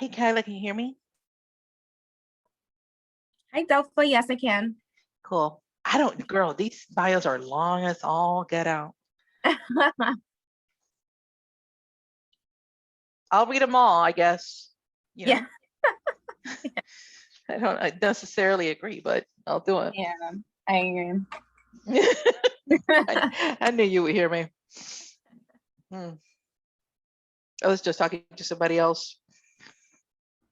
Hey, Kyla, can you hear me? Hi, Delpha. Yes, I can. Cool. Girl, these bios are long as all get out. I'll read them all, I guess. You know? Yeah. I don't necessarily agree, but I'll do it. Yeah, I agree. I knew you would hear me. I was just talking to somebody else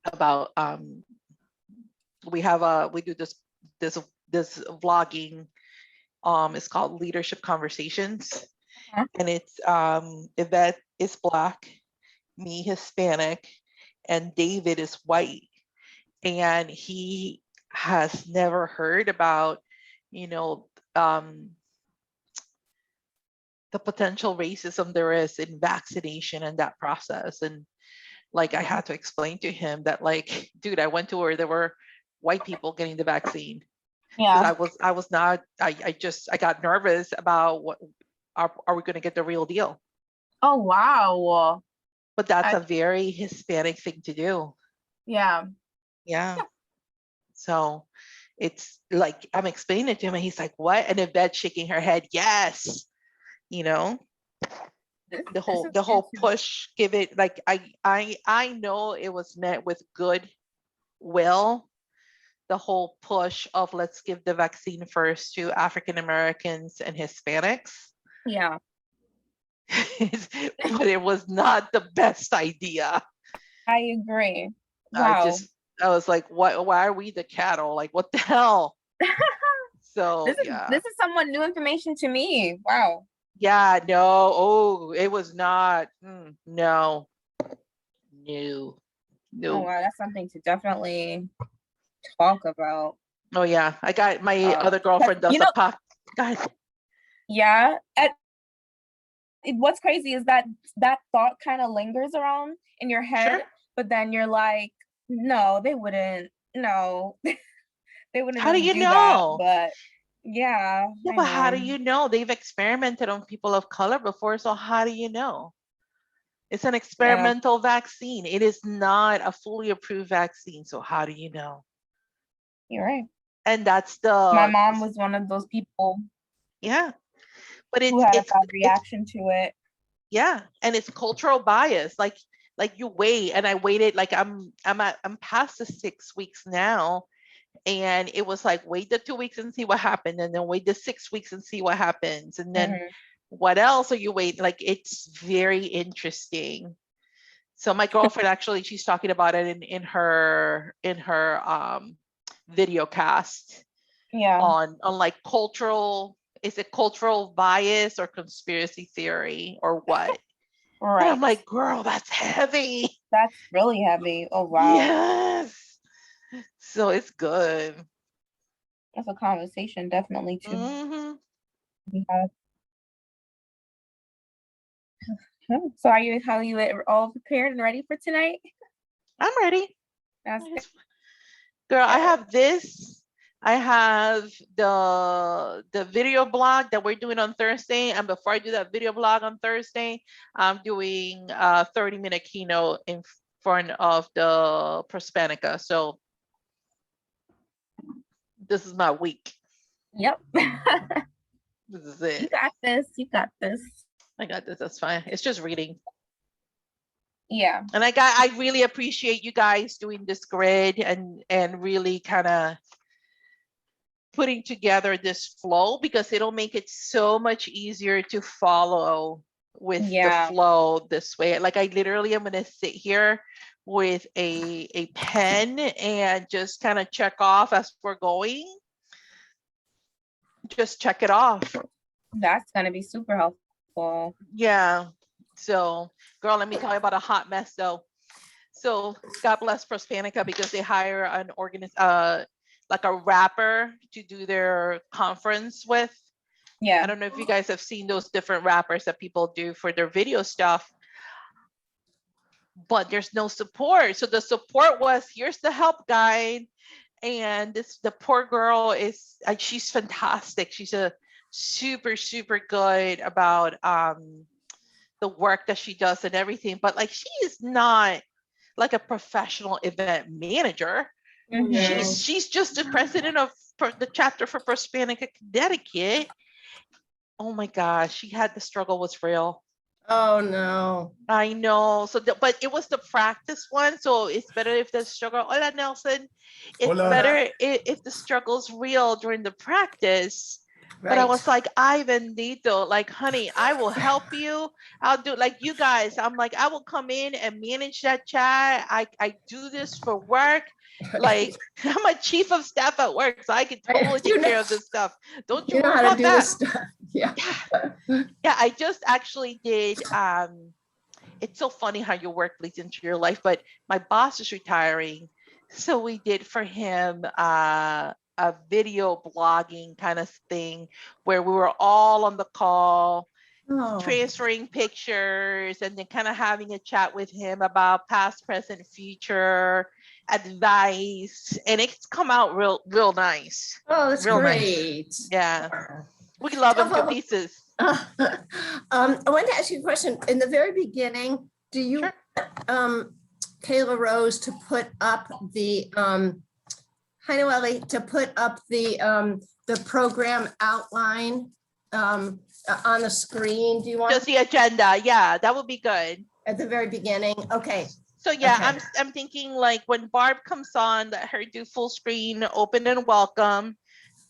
about we do this vlogging. It's called Leadership Conversations. And it's Yvette is Black, me Hispanic, and David is white. And he has never heard about, the potential racism there is in vaccination and that process. And like, I had to explain to him that, like, dude, I went to where there were white people getting the vaccine. Yeah. I got nervous about what are we going to get the real deal? Oh, wow. But that's a very Hispanic thing to do. Yeah. Yeah. So it's like, I'm explaining it to him and he's like, what? And Yvette shaking her head, yes. The whole push, give it, like, I know it was met with good will. The whole push of let's give the vaccine first to African Americans and Hispanics. Yeah. But it was not the best idea. I agree. Wow. I was like, what? Why are we the cattle? Like, what the hell? So this is somewhat new information to me. Wow. Yeah, no. Oh, it was not. No. No. Oh, wow, that's something to definitely talk about. Oh yeah, I got my other girlfriend does a podcast. Guys. Yeah. What's crazy is that thought kind of lingers around in your head, but then you're like, no, they wouldn't. No, they wouldn't. How do you know? That, but yeah. But how do you know? They've experimented on people of color before, so how do you know? It's an experimental vaccine. It is not a fully approved vaccine, so how do you know? You're right. And that's my mom was one of those people. Yeah. But who had a bad reaction to it. Yeah, and it's cultural bias. Like you wait, and I waited. Like I'm past the 6 weeks now, and it was like wait the 2 weeks and see what happened, and then wait the 6 weeks and see what happens, and then what else are you waiting? Like, it's very interesting. So my girlfriend actually, she's talking about it in her video cast. Yeah. On like cultural. Is it cultural bias or conspiracy theory or what? Right. And I'm like, girl, that's heavy. That's really heavy. Oh, wow. Yes. So it's good. That's a conversation, definitely, too. So are you all prepared and ready for tonight? I'm ready. That's girl, I have this. I have the video blog that we're doing on Thursday. And before I do that video blog on Thursday, I'm doing a 30-minute keynote in front of the Prospanica. So this is my week. Yep. This is it. You got this. You got this. I got this. That's fine. It's just reading. Yeah. And I really appreciate you guys doing this grid and really kind of putting together this flow, because it'll make it so much easier to follow with the flow this way. Like, I literally am going to sit here with a pen and just kind of check off as we're going. Just check it off. That's going to be super helpful. Yeah. So, girl, let me tell you about a hot mess though. So God bless Prospanica, because they hire an like a rapper to do their conference with. Yeah. I don't know if you guys have seen those different rappers that people do for their video stuff, but there's no support. So the support was, here's the help guide. And the poor girl is, she's fantastic. She's a super, super good about the work that she does and everything. But like, she is not, like a professional event manager. She's just the president of the chapter for Prosperity Connecticut. Oh my gosh, she had the struggle was real. Oh no. I know. So, but it was the practice one. So it's better if the struggle. Hola, Nelson. It's better if the struggle's real during the practice. Right. But I was like, ay, bendito, like, honey, I will help you. I'll do like you guys. I'm like, I will come in and manage that chat. I do this for work. Like, I'm a chief of staff at work, so I can totally take care of this stuff. Don't you worry about that. Yeah. Yeah, I just actually did. It's so funny how your work leads into your life, but my boss is retiring. So we did for him a video blogging kind of thing where we were all on the call, transferring pictures, and then kind of having a chat with him about past, present, future advice. And it's come out real nice. Oh, that's real great. Nice. Yeah. We love him to pieces. I wanted to ask you a question. In the very beginning, do you, Kayla Rose, to put up the, hi Noely, to put up the program outline on the screen? Do you want just the agenda? Yeah, that would be good. At the very beginning. Okay. So yeah, okay. I'm thinking like when Barb comes on, let her do full screen, open and welcome.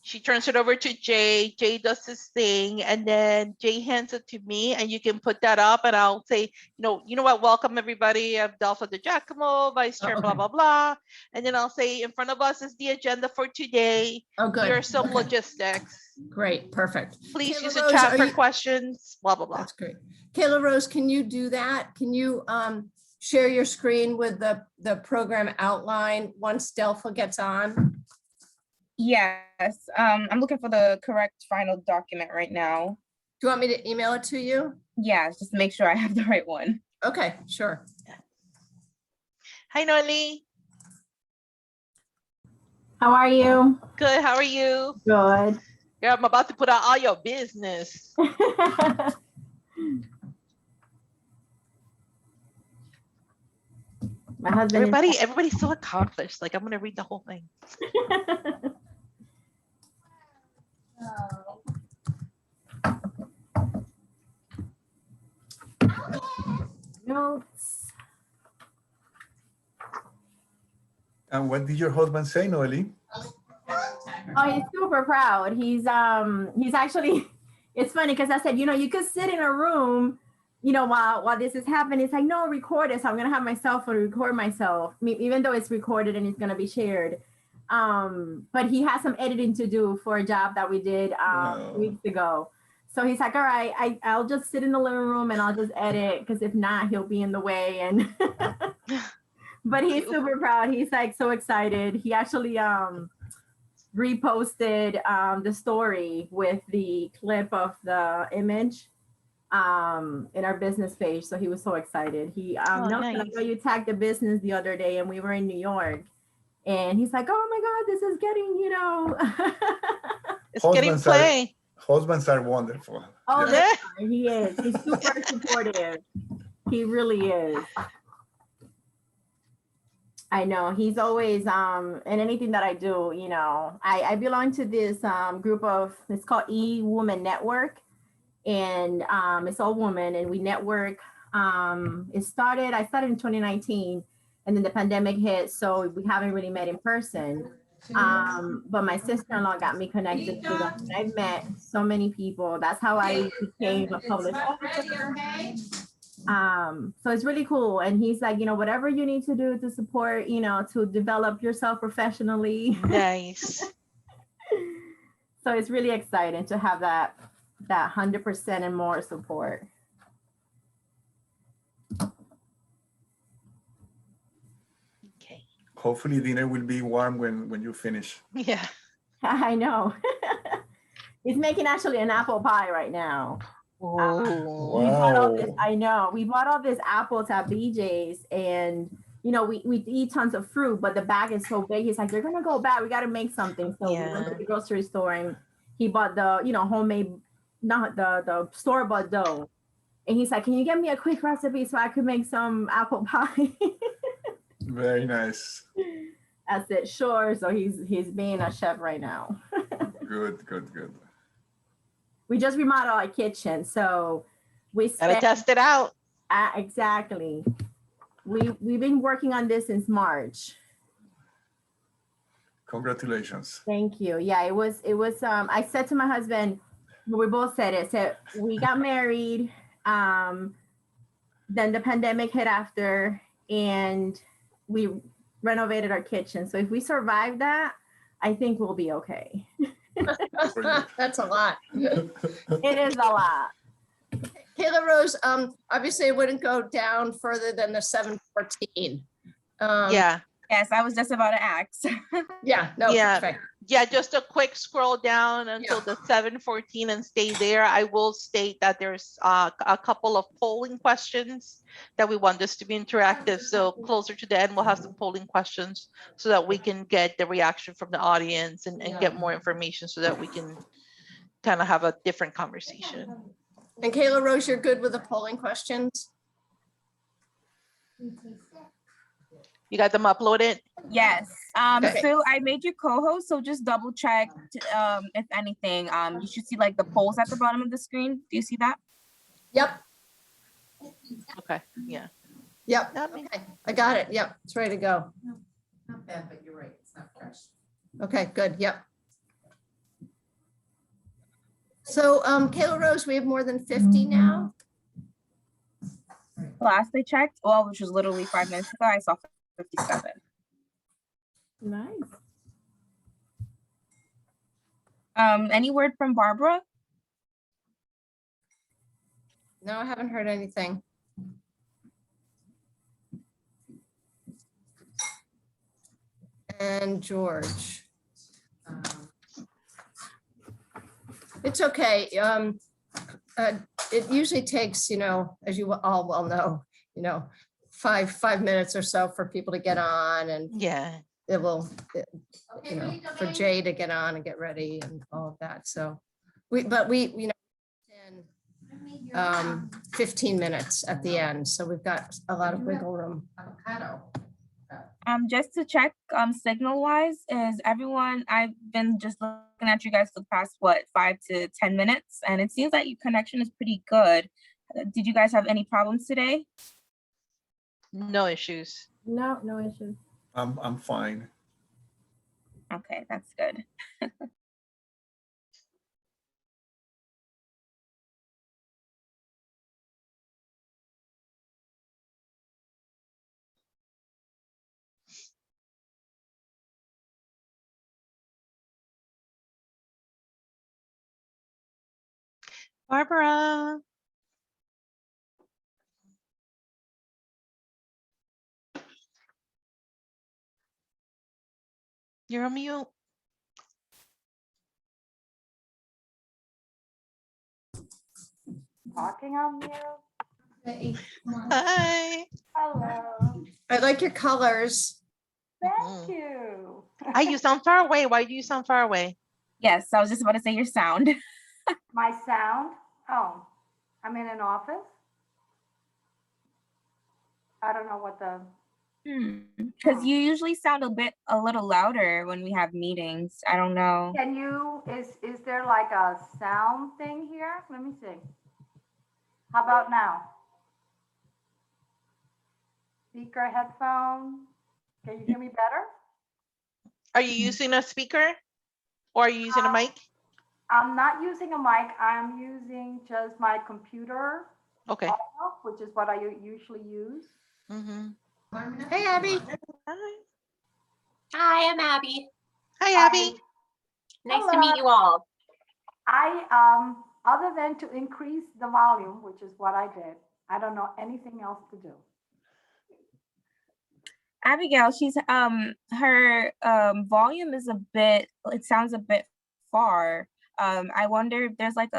She turns it over to Jay. Jay does his thing, and then Jay hands it to me, and you can put that up, and I'll say, you know what? Welcome everybody. I'm Delpha DeGiacomo, Vice Chair, blah blah blah, and then I'll say, in front of us is the agenda for today. Oh, good. Here are some logistics. Great, perfect. Please use the chat for questions. Blah blah blah. That's great. Kayla Rose, can you do that? Can you share your screen with the program outline once Delpha gets on? Yes, I'm looking for the correct final document right now. Do you want me to email it to you? Yeah, just to make sure I have the right one. Okay, sure. Hi, Noely. How are you? Good, how are you? Good. Yeah, I'm about to put out all your business. My husband. Everybody's so accomplished. Like, I'm gonna read the whole thing. Notes. And what did your husband say, Noely? Oh, he's super proud. He's actually, it's funny because I said, you could sit in a room, while this is happening. It's like, no, record it. So I'm gonna have my cell phone record myself, even though it's recorded and it's gonna be shared. But he has some editing to do for a job that we did weeks ago. So he's like, all right, I'll just sit in the living room and I'll just edit, because if not, he'll be in the way. And but he's super proud. He's like so excited. He actually reposted the story with the clip of the image in our business page. So he was so excited. He Nelson, I know you tagged the business the other day and we were in New York. And he's like, oh my God, this is getting, it's getting play. Husbands are wonderful. Oh, yeah. He is. He's super supportive. He really is. I know. He's always, in anything that I do, I belong to this group of, it's called E-Woman Network. And it's all women, and we network. I started in 2019. And then the pandemic hit, so we haven't really met in person. But my sister-in-law got me connected to them. I've met so many people. That's how I became a public officer. So it's really cool. And he's like, whatever you need to do to support, to develop yourself professionally. Nice. So it's really exciting to have that 100% and more support. Hopefully dinner will be warm when you finish. Yeah. I know. He's making actually an apple pie right now. Wow. I know. We bought all these apples at BJ's, and we eat tons of fruit, but the bag is so big. He's like, they're gonna go bad. We gotta make something. So we went to the grocery store and he bought the homemade, not the store-bought dough. And he's like, can you get me a quick recipe so I could make some apple pie? Very nice. I said, sure. So he's being a chef right now. Good, good, good. We just remodeled our kitchen, so we Gotta spent test it out. exactly. We've been working on this since March. Congratulations. Thank you. Yeah, it was I said to my husband, we both said it. So we got married, then the pandemic hit after, and we renovated our kitchen. So if we survive that, I think we'll be okay. That's a lot. It is a lot. Kayla Rose, obviously it wouldn't go down further than the 714. Yeah. Yes, I was just about to ask. Yeah, no, Yeah. perfect. Yeah, just a quick scroll down until the 714 and stay there. I will state that there's a couple of polling questions that we want this to be interactive. So closer to the end, we'll have some polling questions so that we can get the reaction from the audience and get more information so that we can kind of have a different conversation. And Kayla Rose, you're good with the polling questions? You got them uploaded? Yes. Okay. So I made you co-host, so just double check if anything. You should see like the polls at the bottom of the screen. Do you see that? Yep, Okay, yeah. yep. That means- Okay, I got it. Yep, it's ready to go. Not bad, but you're right, it's not fresh. Okay, good. Yep. So, Kayla Rose, we have more than 50 now. Last I checked, well, which was literally 5 minutes ago, I saw 57. Nice. Any word from Barbara? No, I haven't heard anything. And George. It's okay. It usually takes, as you all well know, five minutes or so for people to get on, and Yeah. it will, for Jay to get on and get ready and all of that. So we 15 minutes at the end. So we've got a lot of wiggle room. Avocado. Just to check, signal wise, is everyone, I've been just looking at you guys for the past, 5 to 10 minutes, and it seems that your connection is pretty good. Did you guys have any problems today? No issues. No issues. I'm fine. Okay, that's good. Barbara. You're on mute. Talking on you. Hi. Hello, I like your colors. thank you. You sound far away. Why do you sound far away? Yes, I was just about to say your sound. My sound, oh, I'm in an office. I don't know what the, Because you usually sound a little louder when we have meetings. I don't know. can you, is there like a sound thing here? Let me see. How about now? Speaker, headphone, can you hear me better? Are you using a speaker or are you using a mic? I'm not using a mic, I'm using just my computer, Okay. audio, which is what I usually use. Mm-hmm. Hey, Abby. Hi. Hi, I'm Abby. Hi, Abby. Nice to meet you all. I, other than to increase the volume, which is what I did, I don't know anything else to do. Abigail, she's her volume is it sounds a bit far. I wonder if there's like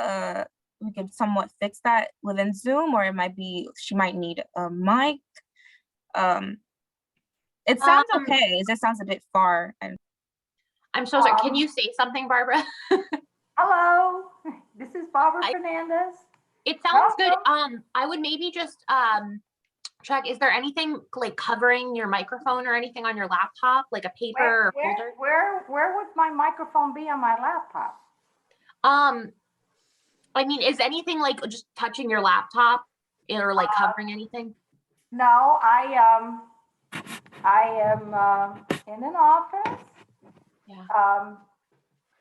we could somewhat fix that within Zoom, or she might need a mic. It sounds okay. It just sounds a bit far. And I'm so sorry. Can you say something, Barbara? Hello, this is Barbara Fernandez. It sounds good. Welcome. I would maybe just Chuck, is there anything like covering your microphone or anything on your laptop, like a paper or folder? Where would my microphone be on my laptop? I mean, is anything like just touching your laptop or like covering anything? No, I am in an office. Yeah.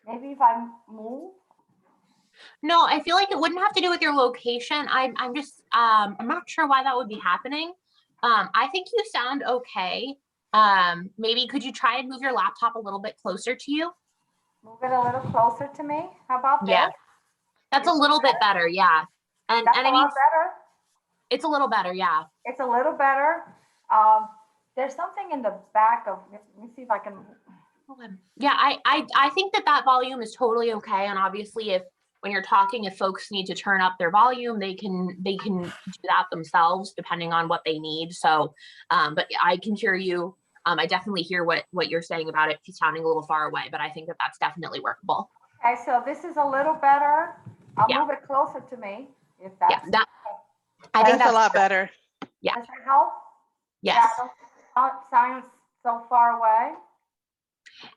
Maybe if I move. No, I feel like it wouldn't have to do with your location. I'm just I'm not sure why that would be happening. I think you sound okay. Maybe could you try and move your laptop a little bit closer to you? Move it a little closer to me. How about Yeah. this? That's a little bit better, yeah. And That's I a mean, lot better. it's a little better, yeah. It's a little better. There's something in the back of, let me see if I can. Yeah, I think that volume is totally okay. And obviously if when you're talking, if folks need to turn up their volume, they can do that themselves depending on what they need. So, but I can hear you. I definitely hear what you're saying about it sounding a little far away, but I think that that's definitely workable. Okay, so this is a little better. I'll Yeah. move it closer to me if that's. Yeah, I think That's a lot better. Yeah. Does that help? Yes. Yeah, sound so far away.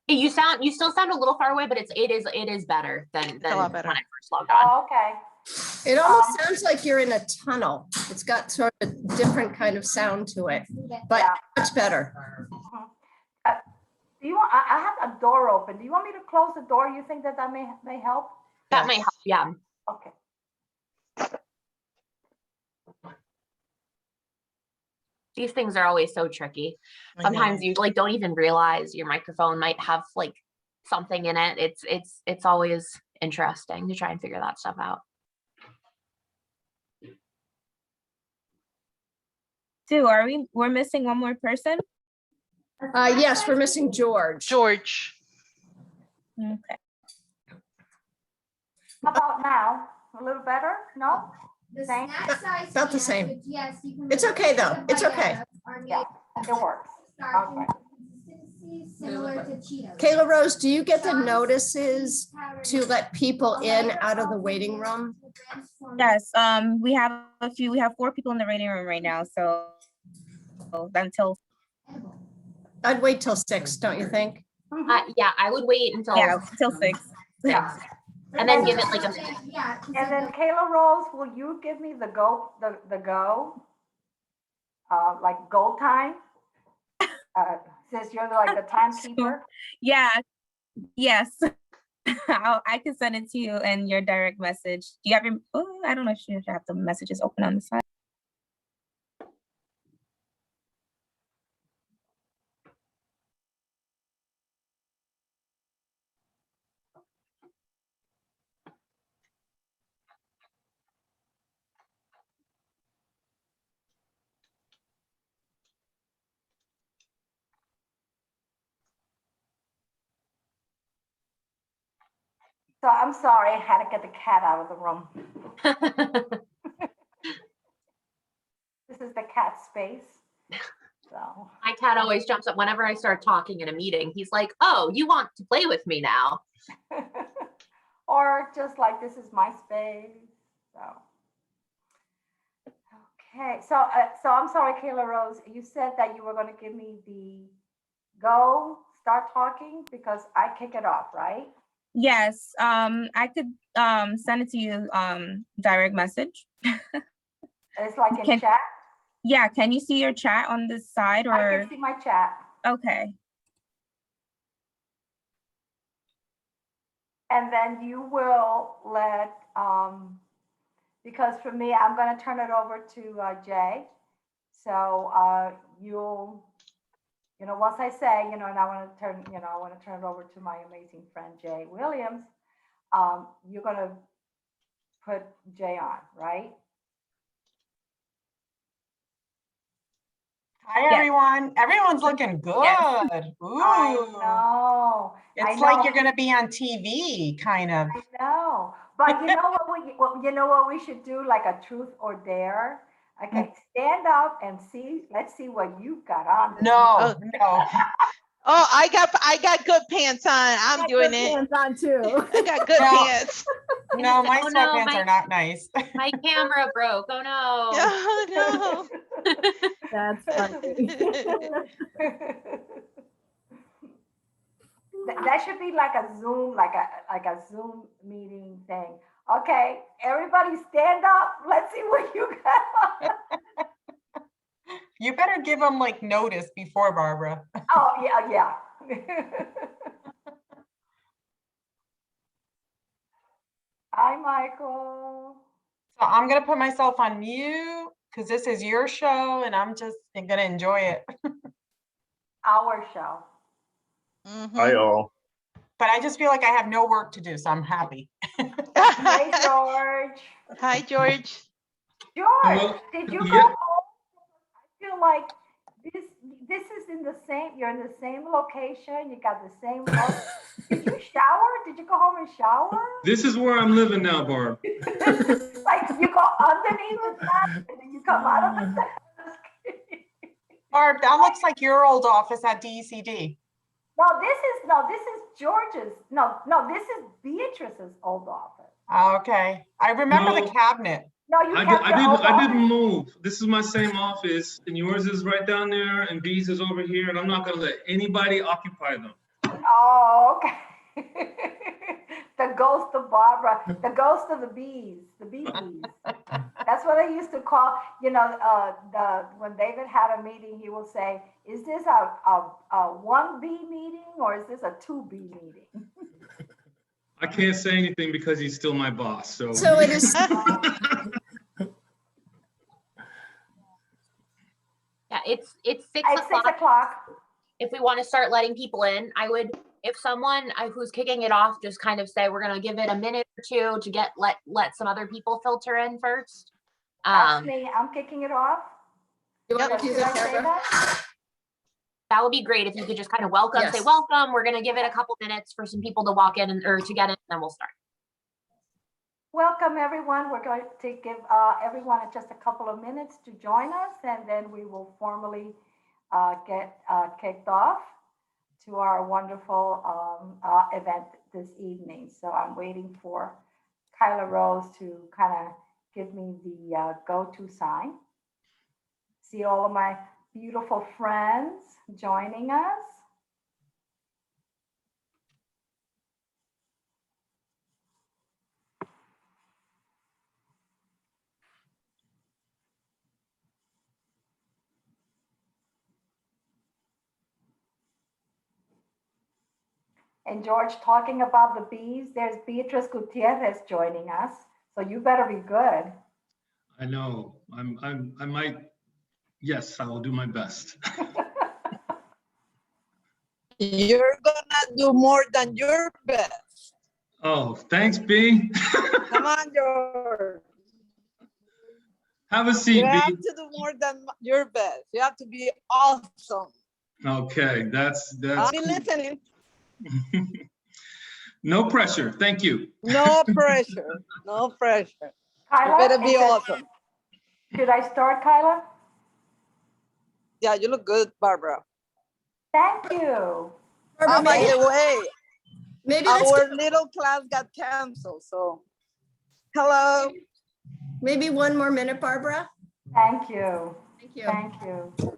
You still sound a little far away, but it is better than a lot better. when I first logged on. Oh, okay. It almost sounds like you're in a tunnel. It's got sort of a different kind of sound to it, but Yeah. much better. Do you want? I have a door open. Do you want me to close the door? You think that may help? That may help, yeah. Okay. These things are always so tricky. Sometimes you like don't even realize your microphone might have like something in it. It's always interesting to try and figure that stuff out. Sue, we're missing one more person? Yes, we're missing George. George. Okay. How about now? A little better? No? The Same? snack size. About the yes, same. but yes, you can It's make okay, though. peanut It's okay. bites are Yeah, made it works. starch Okay. consistency similar to Cheetos. Kayla Rose, do you get the notices to let people in out of the waiting room? Yes, we have 4 people in the waiting room right now, so until I'd wait till 6, don't you think? Yeah, I would wait until 6. Yeah. and then give it like a Yeah. And then Kayla Rose, will you give me the go, like go time? Since you're like the timekeeper. Yeah, yes. I can send it to you in your direct message. Do you have your, I don't know if you have the messages open on the side. So I'm sorry, I had to get the cat out of the room. This is the cat space. So. My cat always jumps up whenever I start talking in a meeting. He's like, "Oh, you want to play with me now?" Or just like, this is my space. So. Okay, so I'm sorry, Kayla Rose, you said that you were going to give me the start talking because I kick it off, right? Yes, I could send it to you direct message. It's like in chat? Yeah, can you see your chat on this side or? I can see my chat. Okay. And then you will let, because for me, I'm going to turn it over to Jay. So once I say, and I want to turn it over to my amazing friend, Jay Williams, you're going to put Jay on, right? Hi, everyone. Everyone's looking good. Yes. Ooh. I know. It's like you're going to be on TV, kind of. I know. But you know what we should do, like a truth or dare? Okay, stand up and let's see what you've got on. No. Oh, I got good pants on. I'm doing it. Pants on too. I got good pants. No, my Oh, sweatpants are not nice. My camera broke. Oh no. Oh no. That's funny. That should be like a Zoom, like a Zoom meeting thing. Okay, everybody stand up. Let's see what you got. You better give them like notice before, Barbara. Oh, yeah. Hi, Michael. So I'm gonna put myself on mute because this is your show and I'm just gonna enjoy it. Our show. Hi all. But I just feel like I have no work to do, so I'm happy. Hey, George. Hi, George. George, did you go home? I feel like this is in the same, you're in the same location, you got the same look. Did you shower? Did you go home and shower? This is where I'm living now, Barb. Like you go underneath the desk and then you come out of the desk. Barb, that looks like your old office at DECD. No, this is George's. No, this is Beatrice's old office. Okay, I remember the cabinet. No, you I didn't move. This is my same office, and yours is right down there, and B's is over here, and I'm not gonna let anybody occupy them. Oh, okay. The ghost of Barbara, the ghost of the bees, the bees. That's what I used to call, when David had a meeting, he will say, is this a 1B meeting or is this a 2B meeting? I can't say anything because he's still my boss, so. So it is. Yeah, it's 6 It's 6 o'clock. If we want to start letting people in, I would, if someone who's kicking it off, just kind of say, we're going to give it a minute or two to let some other people filter in first. That's me. I'm kicking it off. You want to do Should I that, say Barbara? that? That would be great if you could just kind of welcome, say Yes. welcome. We're going to give it a couple minutes for some people to walk in or to get in, and then we'll start. Welcome, everyone. We're going to give everyone just a couple of minutes to join us, and then we will formally get kicked off to our wonderful event this evening. So I'm waiting for Kyla Rose to kind of give me the go-to sign. See all of my beautiful friends joining us. And George, talking about the bees, there's Beatrice Gutierrez joining us. So you better be good. I know, I might, yes, I will do my best. You're gonna do more than your best. Oh, thanks, B. Come on, George. Have a seat, You have B. to do more than your best. You have to be awesome. Okay, that's I'll be cool. listening. No pressure, thank you. No pressure. No pressure. Kyla, You better be is it- awesome. Should I start, Kyla? Yeah, you look good, Barbara. Thank you. Barbara, Oh, by maybe, the way, maybe let's our do little class got canceled. So, hello. maybe one more minute, Barbara. Thank you. Thank you. Thank you.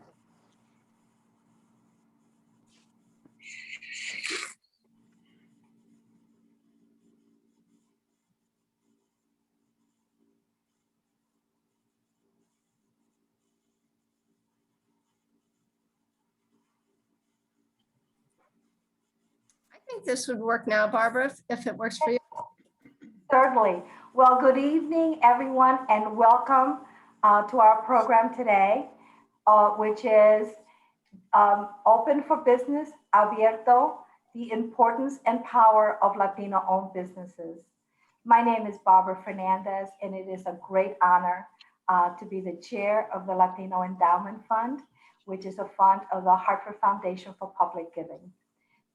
I think this would work now, Barbara, if it works for you. Certainly. Well, good evening, everyone, and welcome to our program today, which is Open for Business, Abierto, the importance and power of Latino-owned businesses. My name is Barbara Fernandez, and it is a great honor to be the chair of the Latino Endowment Fund, which is a fund of the Hartford Foundation for Public Giving.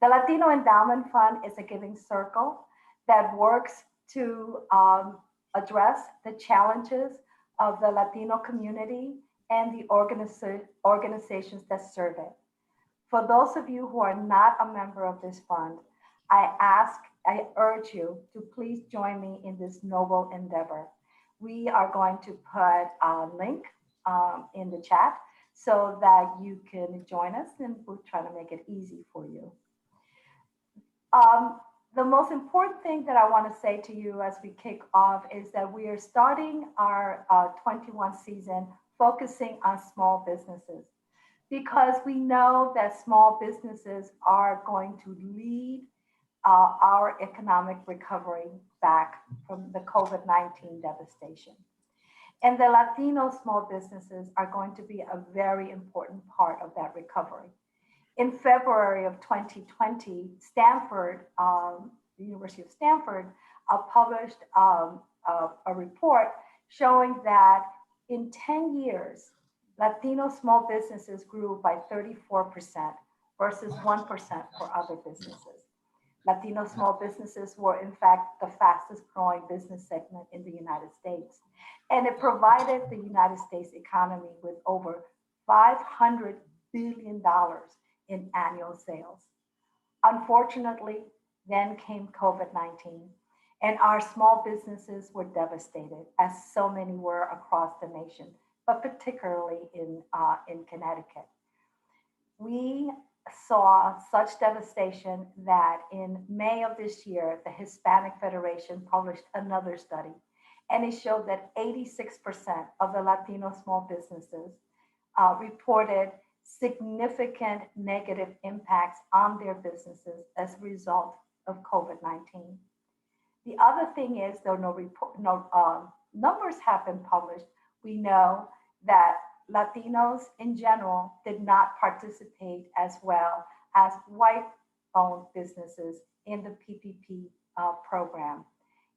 The Latino Endowment Fund is a giving circle that works to address the challenges of the Latino community and the organizations that serve it. For those of you who are not a member of this fund, I urge you to please join me in this noble endeavor. We are going to put a link in the chat so that you can join us, and we'll try to make it easy for you. The most important thing that I want to say to you as we kick off is that we are starting our 21 season focusing on small businesses, because we know that small businesses are going to lead our economic recovery back from the COVID-19 devastation. And the Latino small businesses are going to be a very important part of that recovery. In February of 2020, Stanford, the University of Stanford, published a report showing that in 10 years, Latino small businesses grew by 34% versus 1% for other businesses. Latino small businesses were, in fact, the fastest growing business segment in the United States. And it provided the United States economy with over $500 billion in annual sales. Unfortunately, then came COVID-19, and our small businesses were devastated, as so many were across the nation, but particularly in Connecticut. We saw such devastation that in May of this year, the Hispanic Federation published another study, and it showed that 86% of the Latino small businesses reported significant negative impacts on their businesses as a result of COVID-19. The other thing is, though no numbers have been published, we know that Latinos in general did not participate as well as white-owned businesses in the PPP program.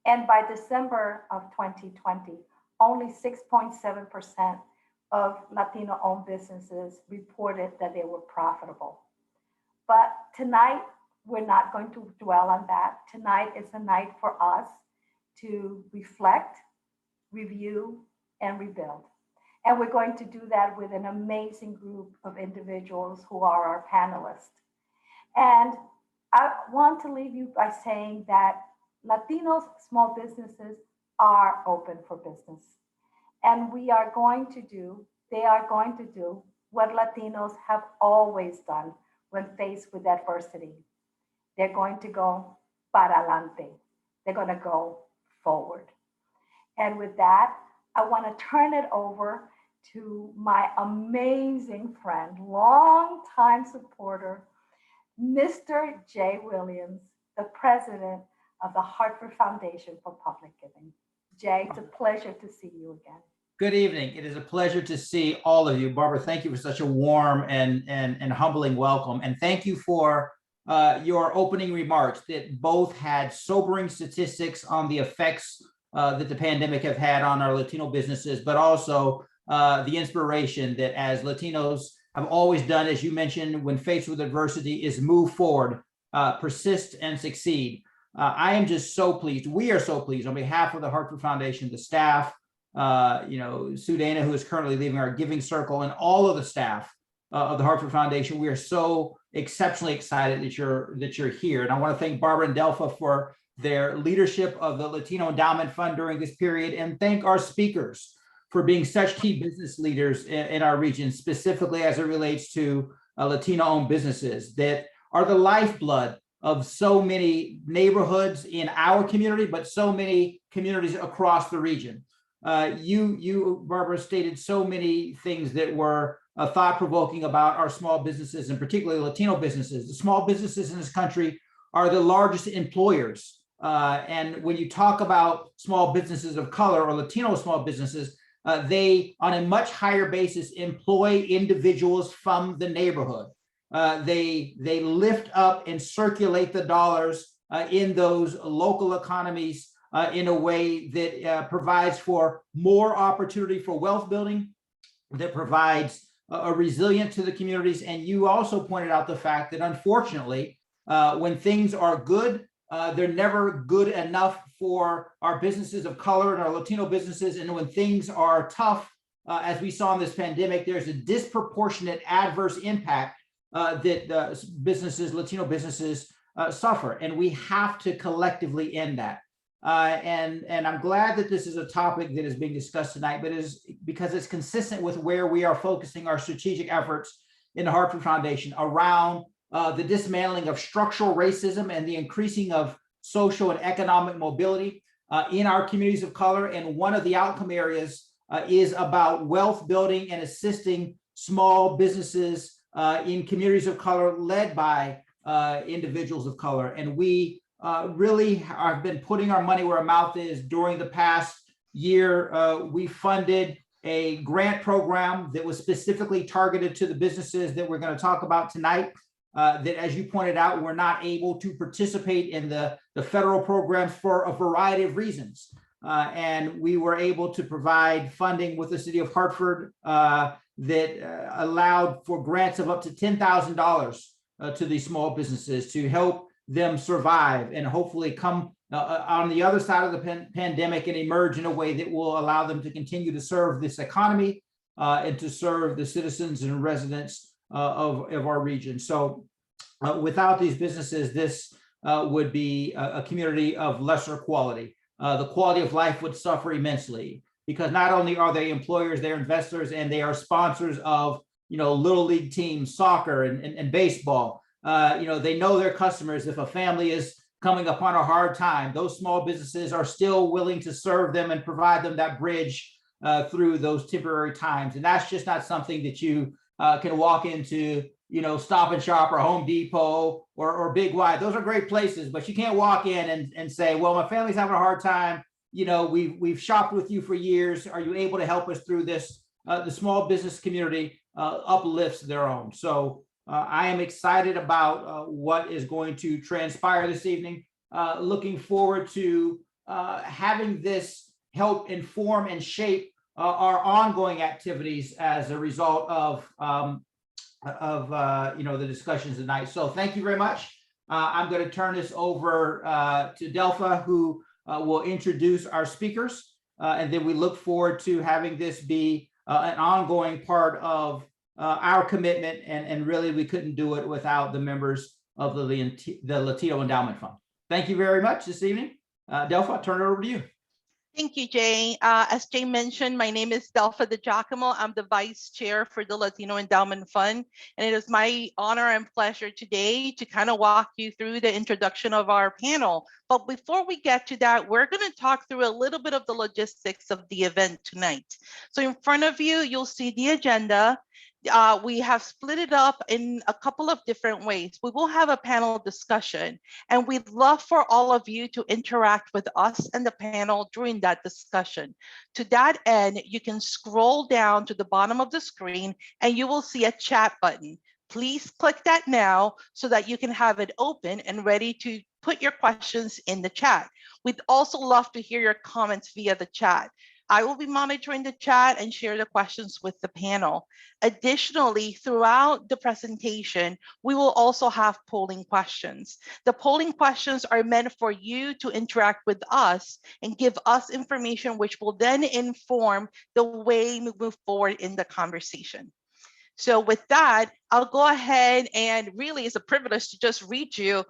And by December of 2020, only 6.7% of Latino-owned businesses reported that they were profitable. But tonight, we're not going to dwell on that. Tonight is a night for us to reflect, review, and rebuild. And we're going to do that with an amazing group of individuals who are our panelists. And I want to leave you by saying that Latinos small businesses are open for business. And they are going to do what Latinos have always done when faced with adversity. They're going to go para adelante. They're going to go forward. And with that, I want to turn it over to my amazing friend, longtime supporter, Mr. Jay Williams, the president of the Hartford Foundation for Public Giving. Jay, it's a pleasure to see you again. Good evening. It is a pleasure to see all of you. Barbara, thank you for such a warm and humbling welcome. And thank you for your opening remarks that both had sobering statistics on the effects that the pandemic have had on our Latino businesses, but also the inspiration that as Latinos have always done, as you mentioned, when faced with adversity, is move forward, persist and succeed. I am just so pleased. We are so pleased on behalf of the Hartford Foundation, the staff, Sue Dana, who is currently leaving our giving circle, and all of the staff of the Hartford Foundation. We are so exceptionally excited that you're here. And I want to thank Barbara and Delpha for their leadership of the Latino Endowment Fund during this period, and thank our speakers for being such key business leaders in our region, specifically as it relates to Latino-owned businesses that are the lifeblood of so many neighborhoods in our community, but so many communities across the region. You, Barbara, stated so many things that were thought-provoking about our small businesses, and particularly Latino businesses. The small businesses in this country are the largest employers. And when you talk about small businesses of color or Latino small businesses, they, on a much higher basis, employ individuals from the neighborhood. They lift up and circulate the dollars in those local economies in a way that provides for more opportunity for wealth building, that provides a resilience to the communities. And you also pointed out the fact that, unfortunately, when things are good, they're never good enough for our businesses of color and our Latino businesses. And when things are tough, as we saw in this pandemic, there's a disproportionate adverse impact that businesses, Latino businesses, suffer. And we have to collectively end that. And I'm glad that this is a topic that is being discussed tonight, but is because it's consistent with where we are focusing our strategic efforts in the Hartford Foundation around the dismantling of structural racism and the increasing of social and economic mobility in our communities of color. And one of the outcome areas is about wealth building and assisting small businesses in communities of color led by individuals of color. And we really have been putting our money where our mouth is. During the past year, we funded a grant program that was specifically targeted to the businesses that we're going to talk about tonight. That, as you pointed out, were not able to participate in the federal programs for a variety of reasons. And we were able to provide funding with the city of Hartford that allowed for grants of up to $10,000 to these small businesses to help them survive and hopefully come on the other side of the pandemic and emerge in a way that will allow them to continue to serve this economy and to serve the citizens and residents of our region. So without these businesses, this would be a community of lesser quality. The quality of life would suffer immensely because not only are they employers, they're investors, and they are sponsors of, little league teams, soccer and baseball. They know their customers. If a family is coming upon a hard time, those small businesses are still willing to serve them and provide them that bridge through those temporary times. And that's just not something that you can walk into, Stop and Shop or Home Depot or Big Y. Those are great places, but you can't walk in and say, well, my family's having a hard time. We've shopped with you for years. Are you able to help us through this? The small business community uplifts their own. So I am excited about what is going to transpire this evening. Looking forward to having this help inform and shape our ongoing activities as a result of the discussions tonight. So thank you very much. I'm going to turn this over to Delpha, who will introduce our speakers, and then we look forward to having this be an ongoing part of our commitment. And really, we couldn't do it without the members of the Latino Endowment Fund. Thank you very much this evening. Delpha, I'll turn it over to you. Thank you, Jay. As Jay mentioned, my name is Delpha DiGiacomo. I'm the Vice Chair for the Latino Endowment Fund. And it is my honor and pleasure today to kind of walk you through the introduction of our panel. But before we get to that, we're going to talk through a little bit of the logistics of the event tonight. So in front of you, you'll see the agenda. We have split it up in a couple of different ways. We will have a panel discussion, and we'd love for all of you to interact with us and the panel during that discussion. To that end, you can scroll down to the bottom of the screen and you will see a chat button. Please click that now so that you can have it open and ready to put your questions in the chat. We'd also love to hear your comments via the chat. I will be monitoring the chat and share the questions with the panel. Additionally, throughout the presentation, we will also have polling questions. The polling questions are meant for you to interact with us and give us information which will then inform the way we move forward in the conversation. So with that, I'll go ahead and really it's a privilege to just read you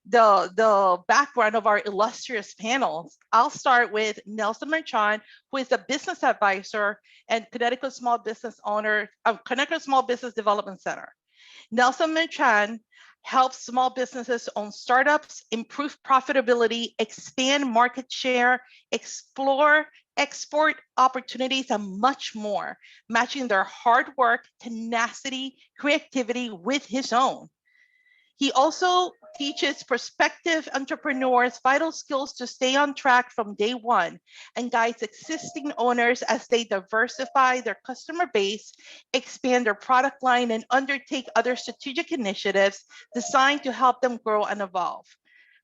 the background of our illustrious panels. I'll start with Nelson Manchin, who is a business advisor and Connecticut Small Business owner of Connecticut Small Business Development Center. Nelson Manchin helps small businesses own startups, improve profitability, expand market share, explore export opportunities, and much more, matching their hard work, tenacity, creativity with his own. He also teaches prospective entrepreneurs vital skills to stay on track from day one and guides existing owners as they diversify their customer base, expand their product line, and undertake other strategic initiatives designed to help them grow and evolve.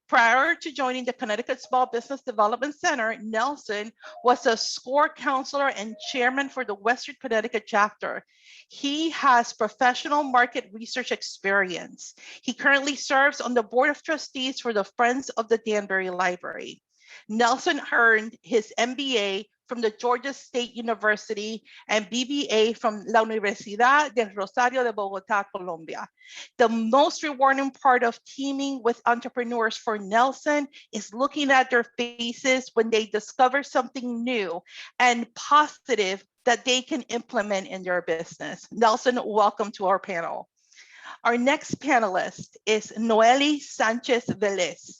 Prior to joining the Connecticut Small Business Development Center, Nelson was a SCORE counselor and chairman for the Western Connecticut chapter. He has professional market research experience. He currently serves on the board of trustees for the Friends of the Danbury Library. Nelson earned his MBA from the Georgia State University and BBA from La Universidad de Rosario de Bogotá, Colombia. The most rewarding part of teaming with entrepreneurs for Nelson is looking at their faces when they discover something new and positive that they can implement in their business. Nelson, welcome to our panel. Our next panelist is Noely Sanchez Velez,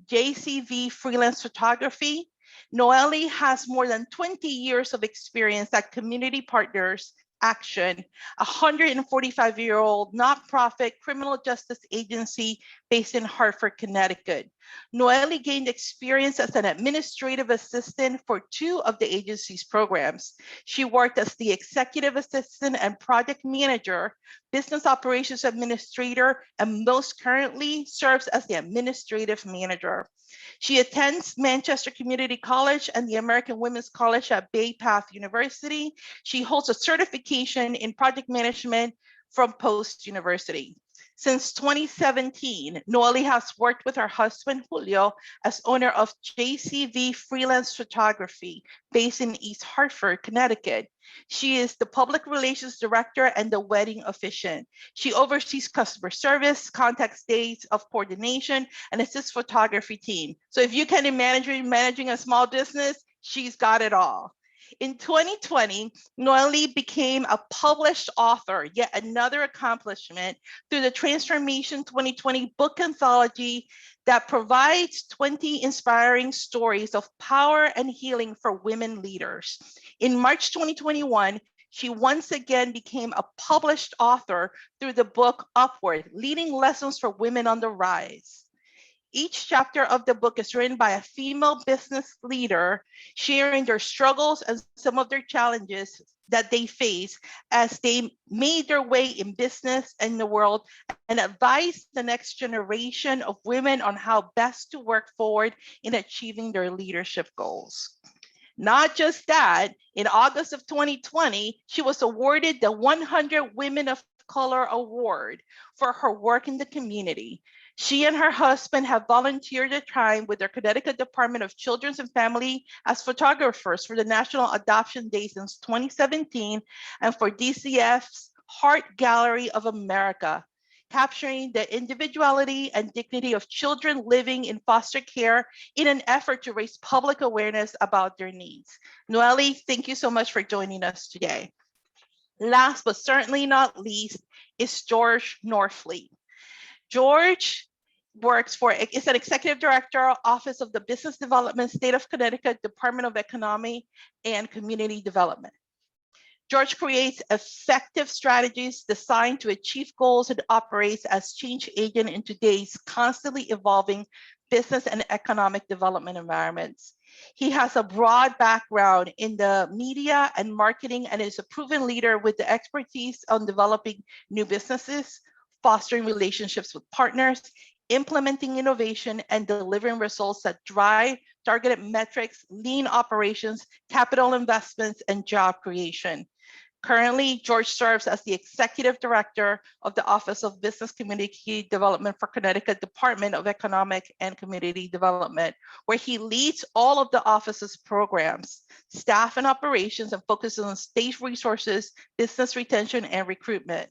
JCV Freelance Photography. Noely has more than 20 years of experience at Community Partners Action, a 145-year-old nonprofit criminal justice agency based in Hartford, Connecticut. Noely gained experience as an administrative assistant for 2 of the agency's programs. She worked as the executive assistant and project manager, business operations administrator, and most currently serves as the administrative manager. She attends Manchester Community College and the American Women's College at Bay Path University. She holds a certification in project management from Post University. Since 2017, Noely has worked with her husband, Julio, as owner of JCV Freelance Photography, based in East Hartford, Connecticut. She is the public relations director and the wedding officiant. She oversees customer service, contacts days of coordination, and assists photography team. So if you can imagine managing a small business, she's got it all. In 2020, Noely became a published author, yet another accomplishment, through the Transformation 2020 book anthology that provides 20 inspiring stories of power and healing for women leaders. In March 2021, she once again became a published author through the book Upward, Leading Lessons for Women on the Rise. Each chapter of the book is written by a female business leader, sharing their struggles and some of their challenges that they face as they made their way in business and the world, and advise the next generation of women on how best to work forward in achieving their leadership goals. Not just that, in August of 2020, she was awarded the 100 Women of Color Award for her work in the community. She and her husband have volunteered their time with their Connecticut Department of Children's and Family as photographers for the National Adoption Day since 2017 and for DCF's Heart Gallery of America, capturing the individuality and dignity of children living in foster care in an effort to raise public awareness about their needs. Noely, thank you so much for joining us today. Last but certainly not least is George Norfleet. George is an executive director, Office of the Business Development, State of Connecticut, Department of Economy and Community Development. George creates effective strategies designed to achieve goals and operates as change agent in today's constantly evolving business and economic development environments. He has a broad background in the media and marketing and is a proven leader with the expertise on developing new businesses, fostering relationships with partners, implementing innovation, and delivering results that drive targeted metrics, lean operations, capital investments, and job creation. Currently, George serves as the executive director of the Office of Business Community Development for Connecticut Department of Economic and Community Development, where he leads all of the office's programs, staff and operations, and focuses on state resources, business retention, and recruitment.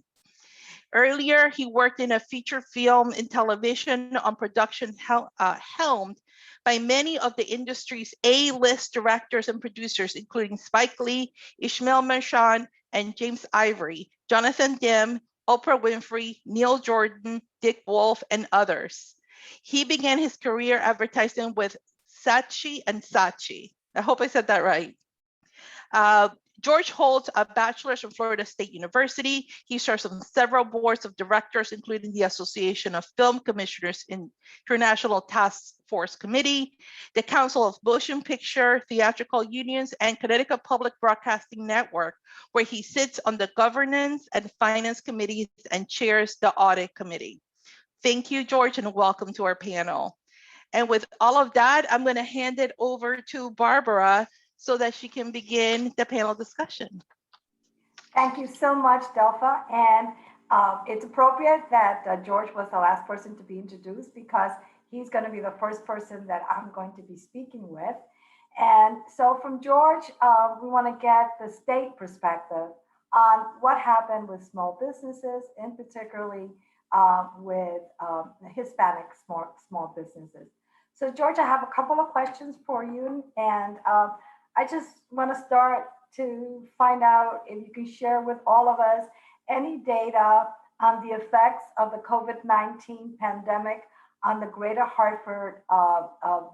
Earlier, he worked in a feature film and television on production helmed by many of the industry's A-list directors and producers, including Spike Lee, Ishmael Merchant, and James Ivory, Jonathan Demme, Oprah Winfrey, Neil Jordan, Dick Wolf, and others. He began his career advertising with Saatchi & Saatchi. I hope I said that right. George holds a bachelor's from Florida State University. He serves on several boards of directors, including the Association of Film Commissioners International Task Force Committee, the Council of Motion Picture Theatrical Unions, and Connecticut Public Broadcasting Network, where he sits on the governance and finance committees and chairs the audit committee. Thank you, George, and welcome to our panel. And with all of that, I'm going to hand it over to Barbara so that she can begin the panel discussion. Thank you so much, Delpha. And it's appropriate that George was the last person to be introduced because he's going to be the first person that I'm going to be speaking with. And so from George, we want to get the state perspective on what happened with small businesses, and particularly with Hispanic small businesses. So George, I have a couple of questions for you, and I just want to start to find out if you can share with all of us any data on the effects of the COVID-19 pandemic on the greater Hartford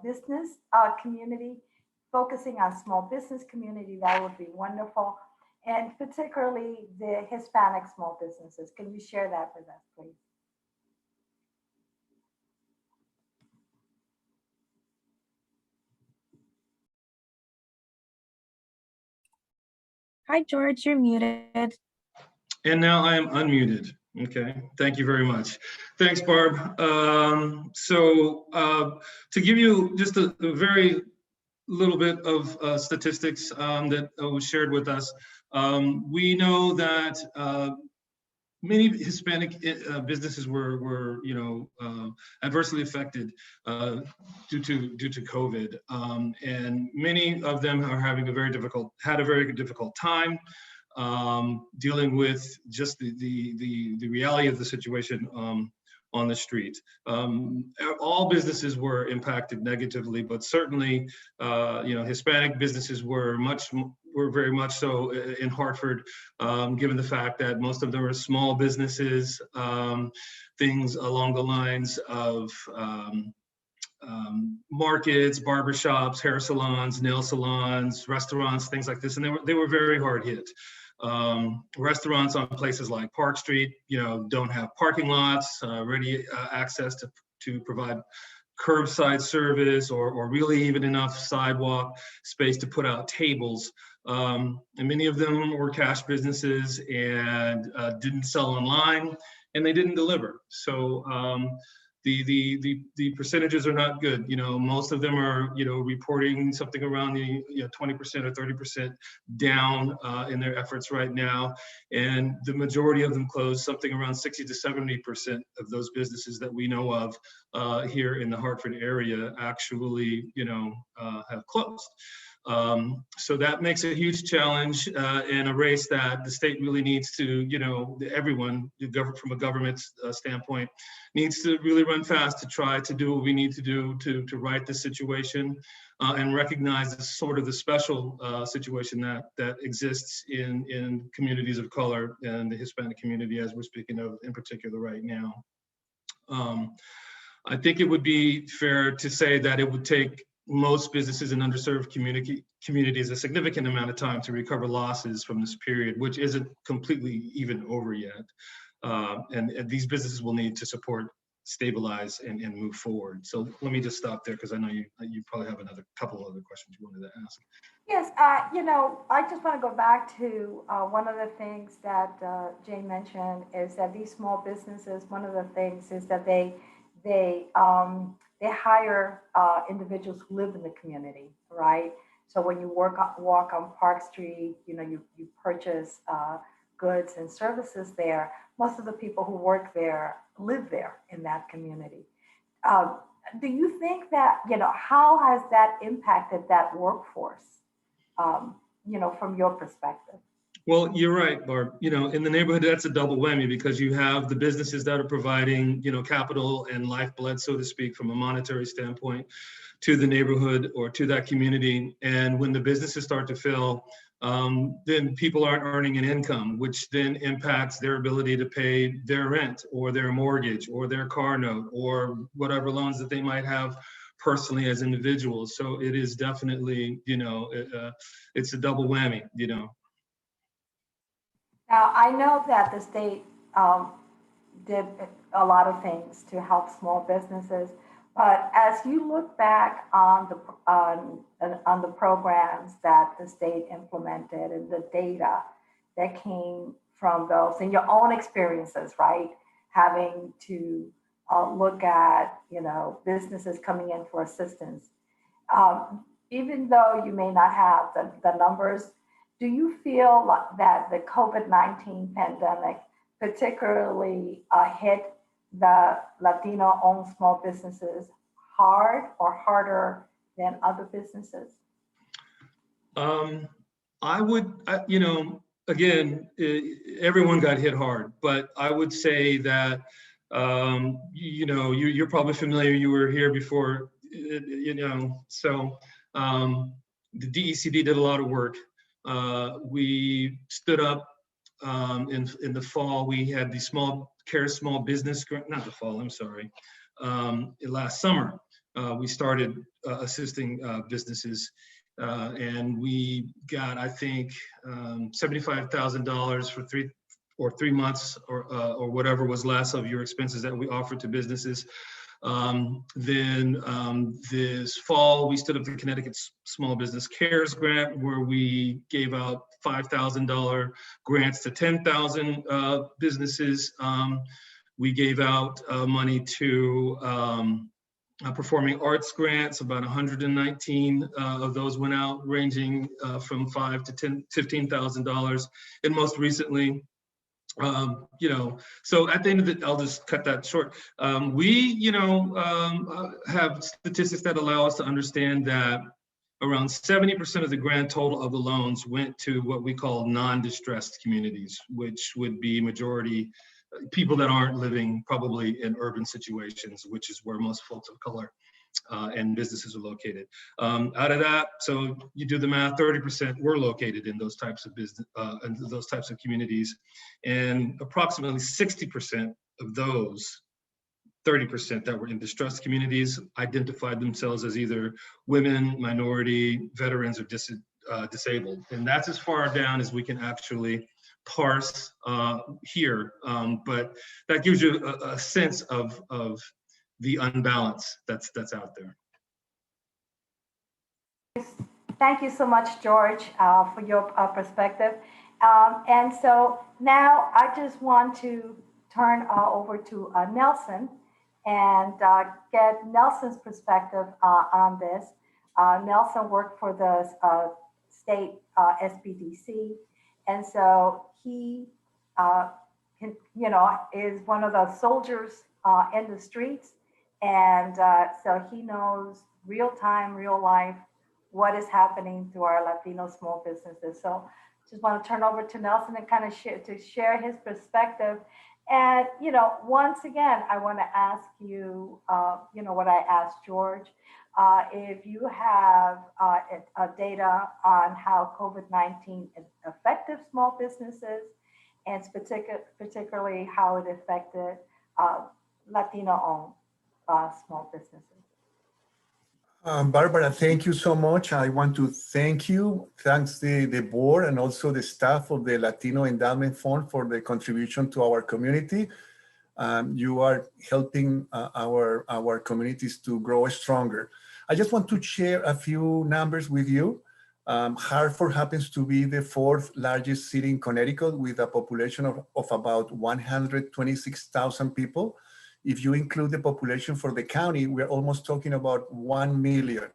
business community, focusing on small business community. That would be wonderful. And particularly the Hispanic small businesses. Can you share that with us, please? Hi, George, you're muted. And now I am unmuted. Okay, thank you very much. Thanks, Barb. To give you just a very little bit of statistics that was shared with us, we know that many Hispanic businesses were adversely affected due to COVID, and many of them are having had a very difficult time dealing with just the reality of the situation on the street. All businesses were impacted negatively, but certainly, Hispanic businesses were very much so in Hartford, given the fact that most of them are small businesses, things along the lines of markets, barbershops, hair salons, nail salons, restaurants, things like this, and they were very hard hit. Restaurants on places like Park Street, don't have parking lots, ready access to provide curbside service or really even enough sidewalk space to put out tables. And many of them were cash businesses and didn't sell online, and they didn't deliver. So the percentages are not good. Most of them are, reporting something around the 20% or 30% down in their efforts right now. And the majority of them closed, something around 60 to 70% of those businesses that we know of here in the Hartford area actually, have closed. So that makes a huge challenge and a race that the state really needs to, everyone, from a government standpoint, needs to really run fast to try to do what we need to do to right the situation and recognize the special situation that exists in communities of color and the Hispanic community, as we're speaking of in particular right now. I think it would be fair to say that it would take most businesses in underserved communities a significant amount of time to recover losses from this period, which isn't completely even over yet. And these businesses will need to support, stabilize, and move forward. So let me just stop there because I know you probably have another couple of other questions you wanted to ask. Yes, I just want to go back to one of the things that Jane mentioned is that these small businesses, one of the things is that they hire individuals who live in the community, right? So when you walk on Park Street, you purchase goods and services there. Most of the people who work there live there in that community. Do you think that, how has that impacted that workforce, from your perspective? Well, you're right, Barb. In the neighborhood, that's a double whammy because you have the businesses that are providing, capital and lifeblood, so to speak, from a monetary standpoint to the neighborhood or to that community. And when the businesses start to fail, then people aren't earning an income, which then impacts their ability to pay their rent or their mortgage or their car note or whatever loans that they might have personally as individuals. So it is definitely, it's a double whammy, Now, I know that the state did a lot of things to help small businesses, but as you look back on the programs that the state implemented and the data that came from those and your own experiences, right? Having to look at, businesses coming in for assistance. Even though you may not have the numbers, do you feel that the COVID-19 pandemic particularly hit the Latino-owned small businesses hard or harder than other businesses? I would, you know, again, everyone got hit hard, but I would say that, you know, you're probably familiar, you were here before, you know, so the DECD did a lot of work. We stood up in the fall, we had the small business, not the fall, I'm sorry, last summer. We started assisting businesses and we got, I think, $75,000 for 3 months or whatever was less of your expenses that we offered to businesses. Then this fall, we stood up the Connecticut Small Business Cares Grant, where we gave out $5,000 grants to 10,000 businesses. We gave out money to performing arts grants, about 119 of those went out, ranging from $5,000 to $15,000. And most recently, you know, so at the end of the, I'll just cut that short. We, you know, have statistics that allow us to understand that around 70% of the grand total of the loans went to what we call non-distressed communities, which would be majority people that aren't living probably in urban situations, which is where most folks of color and businesses are located. Out of that, so you do the math, 30% were located in those types of business, in those types of communities, and approximately 60% of those 30% that were in distressed communities identified themselves as either women, minority, veterans, or disabled. And that's as far down as we can actually parse here. But that gives you a sense of the unbalance that's out there. Thank you so much, George, for your perspective. And so now I just want to turn over to Nelson and get Nelson's perspective on this. Nelson worked for the state SBDC, and so he, you know, is one of the soldiers in the streets, and so he knows real time, real life, what is happening to our Latino small businesses. So just want to turn over to Nelson and kind of share his perspective. And, you know, once again, I want to ask you, you know, what I asked George, if you have data on how COVID-19 affected small businesses, and particularly how it affected Latino-owned small businesses. Barbara, thank you so much. I want to thank you. Thanks the board and also the staff of the Latino Endowment Fund for the contribution to our community. You are helping our communities to grow stronger. I just want to share a few numbers with you. Hartford happens to be the 4th largest city in Connecticut with a population of about 126,000 people. If you include the population for the county, we're almost talking about 1 million.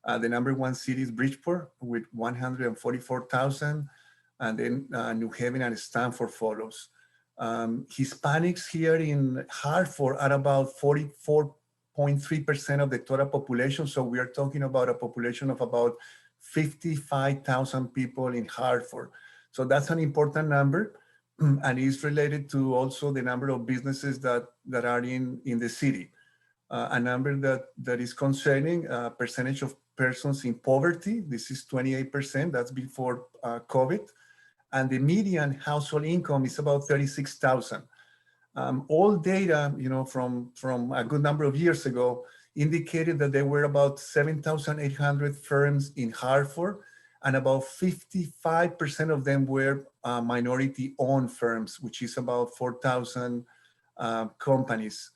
The number 1 city is Bridgeport with 144,000, and then New Haven and Stamford follows. Hispanics here in Hartford are about 44.3% of the total population. So we are talking about a population of about 55,000 people in Hartford. So that's an important number. And it's related to also the number of businesses that are in the city. A number that is concerning, percentage of persons in poverty. This is 28%, that's before COVID. And the median household income is about 36,000. All data, you know, from a good number of years ago indicated that there were about 7,800 firms in Hartford, and about 55% of them were minority-owned firms, which is about 4,000 companies.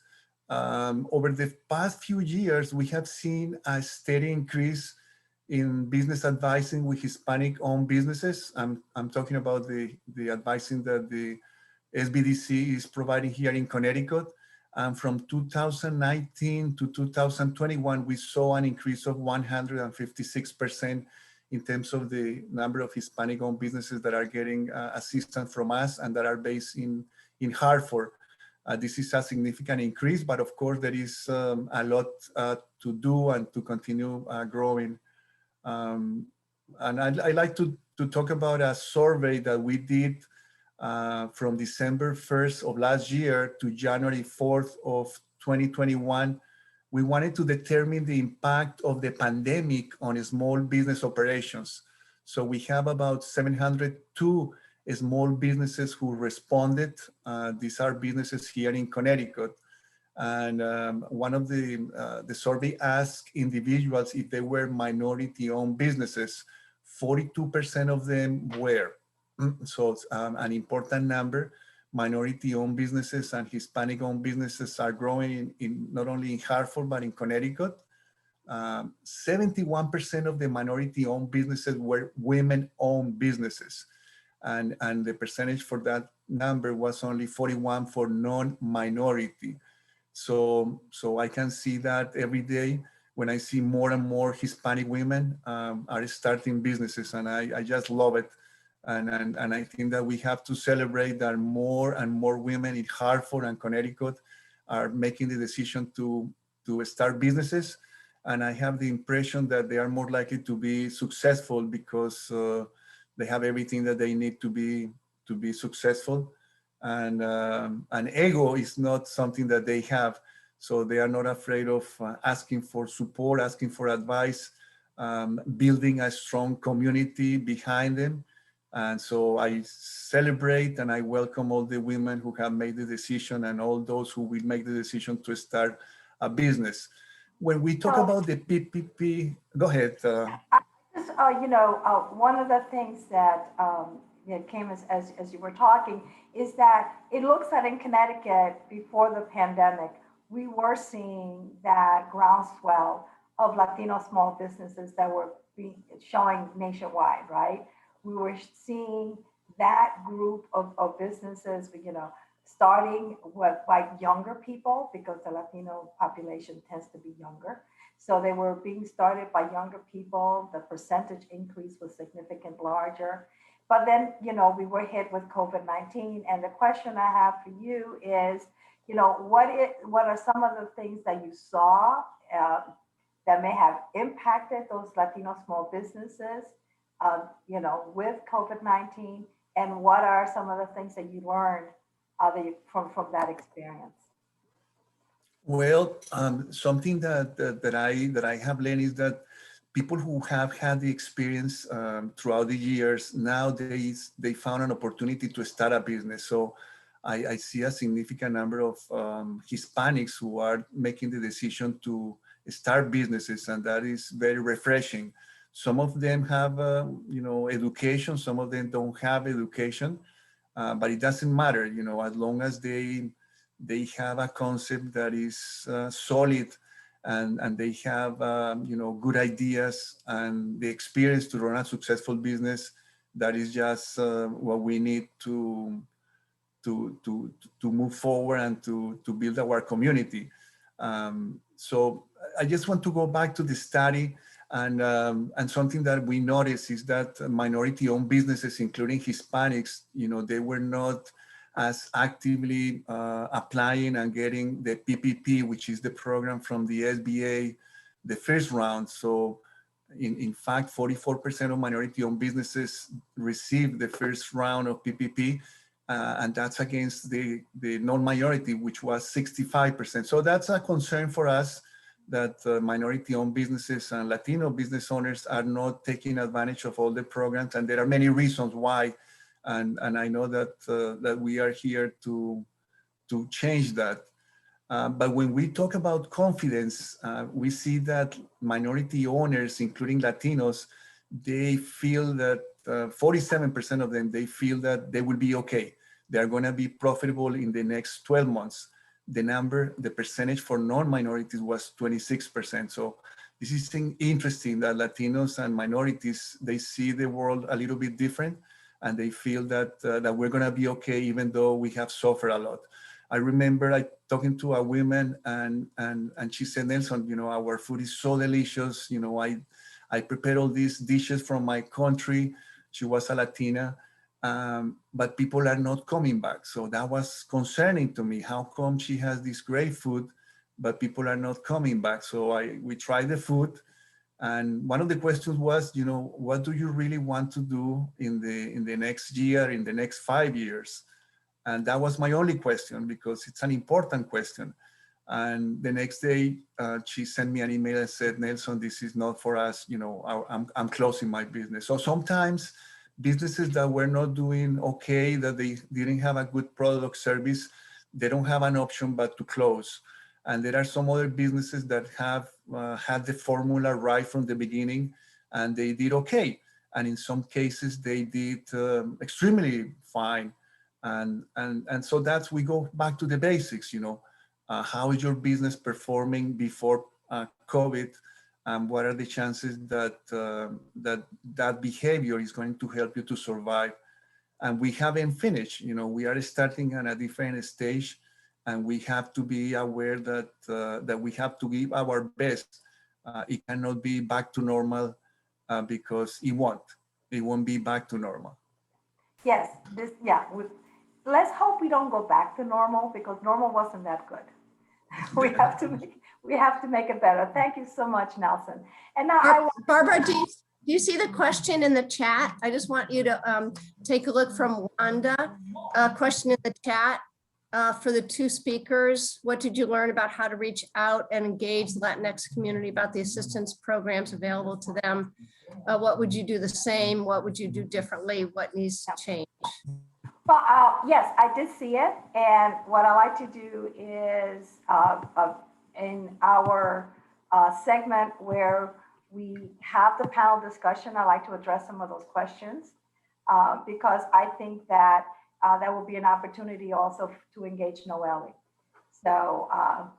Over the past few years, we have seen a steady increase in business advising with Hispanic-owned businesses. I'm talking about the advising that the SBDC is providing here in Connecticut. From 2019 to 2021, we saw an increase of 156% in terms of the number of Hispanic-owned businesses that are getting assistance from us and that are based in Hartford. This is a significant increase, but of course there is a lot to do and to continue growing. and I like to talk about a survey that we did from December 1st of last year to January 4th of 2021. We wanted to determine the impact of the pandemic on small business operations. So we have about 702 small businesses who responded. These are businesses here in Connecticut. And one of the survey asked individuals if they were minority-owned businesses. 42% of them were. So it's an important number. Minority-owned businesses and Hispanic-owned businesses are growing in not only in Hartford, but in Connecticut. 71% of the minority-owned businesses were women-owned businesses. And the percentage for that number was only 41 for non-minority. So I can see that every day when I see more and more Hispanic women are starting businesses, and I just love it. And I think that we have to celebrate that more and more women in Hartford and Connecticut are making the decision to start businesses. And I have the impression that they are more likely to be successful because they have everything that they need to be successful. And ego is not something that they have. So they are not afraid of asking for support, asking for advice, building a strong community behind them. And so I celebrate and I welcome all the women who have made the decision and all those who will make the decision to start a business. When we talk about the PPP, go ahead. One of the things that came as you were talking is that it looks like in Connecticut before the pandemic, we were seeing that groundswell of Latino small businesses that were showing nationwide, right? We were seeing that group of businesses, starting with younger people because the Latino population tends to be younger. So they were being started by younger people. The percentage increase was significantly larger. But then, we were hit with COVID-19. And the question I have for you is, what are some of the things that you saw that may have impacted those Latino small businesses, with COVID-19? And what are some of the things that you learned from that experience? Well, something that I have learned is that people who have had the experience throughout the years, nowadays they found an opportunity to start a business. So I see a significant number of Hispanics who are making the decision to start businesses, and that is very refreshing. Some of them have, education. Some of them don't have education, but it doesn't matter, as long as they have a concept that is solid, and they have good ideas and the experience to run a successful business. That is just what we need to move forward and to build our community. So I just want to go back to the study, and something that we noticed is that minority-owned businesses, including Hispanics, they were not as actively applying and getting the PPP, which is the program from the SBA, the first round. So in fact, 44% of minority-owned businesses received the first round of PPP, and that's against the non-minority, which was 65%. So that's a concern for us, that minority-owned businesses and Latino business owners are not taking advantage of all the programs, and there are many reasons why. And I know that we are here to change that. But when we talk about confidence, we see that minority owners, including Latinos, they feel that 47% of them, they feel that they will be okay. They're going to be profitable in the next 12 months. The percentage for non-minorities was 26%. So this is interesting that Latinos and minorities, they see the world a little bit different, and they feel that we're going to be okay, even though we have suffered a lot. I remember talking to a woman, and she said, Nelson, our food is so delicious. I prepare all these dishes from my country. She was a Latina, but people are not coming back. So that was concerning to me. How come she has this great food, but people are not coming back? So we tried the food, And one of the questions was, what do you really want to do in the next year, in the next 5 years? And that was my only question, because it's an important question. And the next day, she sent me an email and said, Nelson, this is not for us. I'm closing my business. So sometimes businesses that were not doing okay, that they didn't have a good product or service, they don't have an option but to close. And there are some other businesses that have had the formula right from the beginning, and they did okay. And in some cases, they did extremely fine. And so we go back to the basics, how is your business performing before COVID? And what are the chances that that behavior is going to help you to survive? And we haven't finished, we are starting at a different stage, and we have to be aware that that we have to give our best. It cannot be back to normal because it won't be back to normal. Yes, let's hope we don't go back to normal, because normal wasn't that good. we have to make it better. Thank you so much, Nelson. And now Barbara, do you see the question in the chat? I just want you to take a look from Wanda. Question in the chat for the two speakers. What did you learn about how to reach out and engage the Latinx community about the assistance programs available to them? What would you do the same? What would you do differently? What needs to change? Well, yes, I did see it. And what I like to do is in our segment where we have the panel discussion, I like to address some of those questions because I think that that will be an opportunity also to engage Noely. So now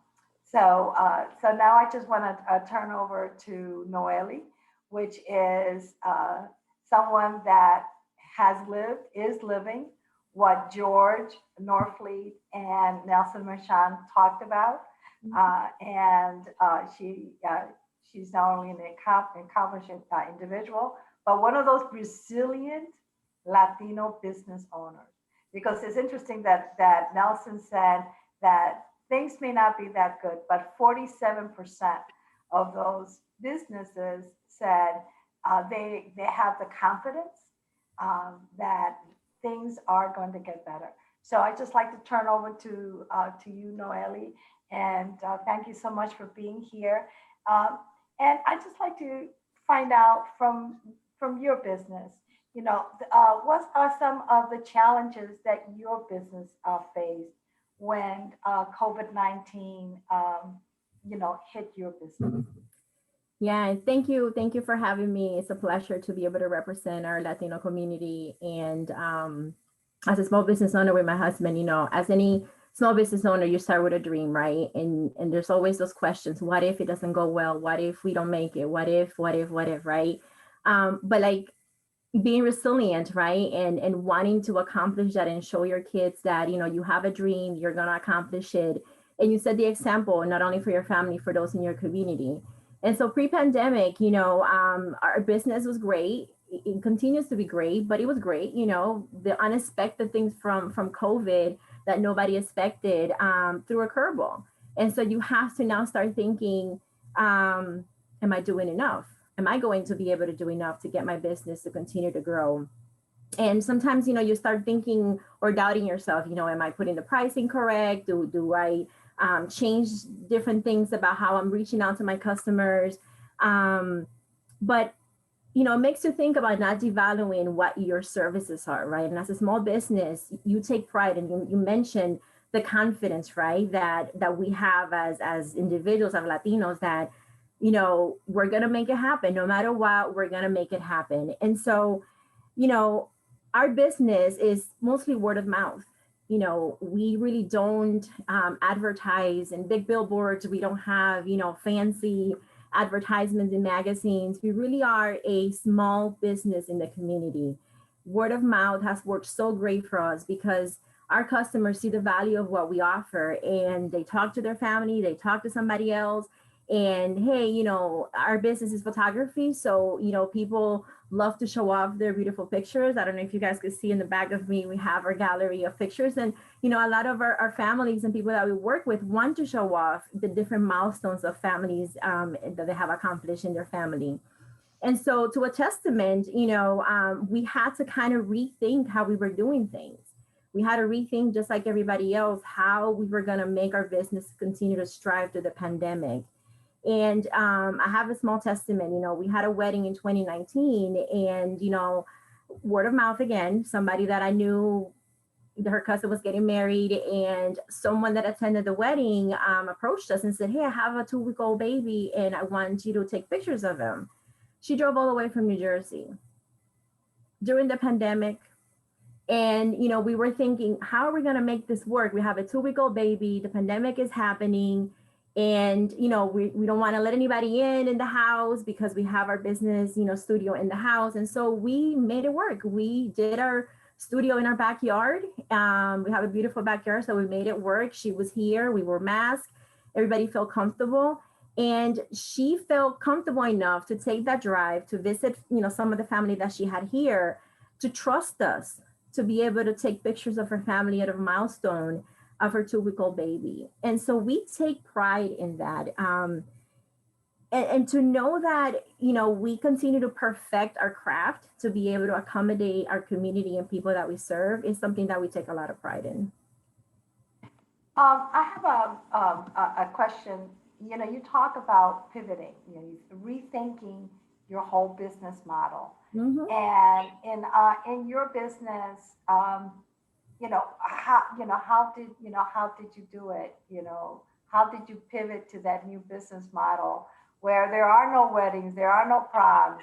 I just want to turn over to Noely, which is someone that is living what George Norfleet and Nelson Manchin talked about. She's not only an accomplished individual, but one of those resilient Latino business owners. Because it's interesting that Nelson said that things may not be that good, but 47% of those businesses said they have the confidence that things are going to get better. So I just like to turn over to you, Noely, and thank you so much for being here. And I just like to find out from your business, what are some of the challenges that your business faced when COVID-19, hit your business? Yeah, thank you for having me. It's a pleasure to be able to represent our Latino community. And as a small business owner with my husband, as any small business owner, you start with a dream, right? And there's always those questions: what if it doesn't go well? What if we don't make it? What if, right? But like being resilient, right? And wanting to accomplish that and show your kids that, you have a dream, you're gonna accomplish it. And you set the example, not only for your family, for those in your community. And so pre-pandemic, our business was great. It continues to be great, but it was great. The unexpected things from COVID that nobody expected threw a curveball. And so you have to now start thinking, am I doing enough? Am I going to be able to do enough to get my business to continue to grow? And sometimes, you start thinking or doubting yourself, am I putting the pricing correct? Do I change different things about how I'm reaching out to my customers? But, it makes you think about not devaluing what your services are, right? And as a small business, you take pride, and you mentioned the confidence, right? That we have as individuals, as Latinos, that, we're going to make it happen. No matter what, we're going to make it happen. And so, our business is mostly word of mouth. We really don't advertise in big billboards. We don't have, fancy advertisements in magazines. We really are a small business in the community. Word of mouth has worked so great for us because our customers see the value of what we offer, and they talk to their family, they talk to somebody else. And hey, our business is photography. So, people love to show off their beautiful pictures. I don't know if you guys could see in the back of me, we have our gallery of pictures. And, you know, a lot of our families and people that we work with want to show off the different milestones of families that they have accomplished in their family. And so to a testament, you know, we had to kind of rethink how we were doing things. We had to rethink, just like everybody else, how we were going to make our business continue to strive through the pandemic. And I have a small testament. You know, we had a wedding in 2019 and, you know, word of mouth again, somebody that I knew, her cousin was getting married, and someone that attended the wedding approached us and said, hey, I have a 2-week-old baby and I want you to take pictures of him. She drove all the way from New Jersey during the pandemic. And, you know, we were thinking, how are we going to make this work? We have a 2-week-old baby, the pandemic is happening. And, you know, we don't want to let anybody in the house because we have our business, you know, studio in the house. And so we made it work. We did our studio in our backyard. We have a beautiful backyard, so we made it work. She was here. We were masked. Everybody felt comfortable. And she felt comfortable enough to take that drive to visit, you know, some of the family that she had here, to trust us, to be able to take pictures of her family at a milestone of her 2-week-old baby. And so we take pride in that. And to know that, you know, we continue to perfect our craft to be able to accommodate our community and people that we serve is something that we take a lot of pride in. I have a question. You know, you talk about pivoting, you know, rethinking your whole business model. Mm-hmm. And in your business, you know, how did you do it? You know, how did you pivot to that new business model where there are no weddings, there are no proms?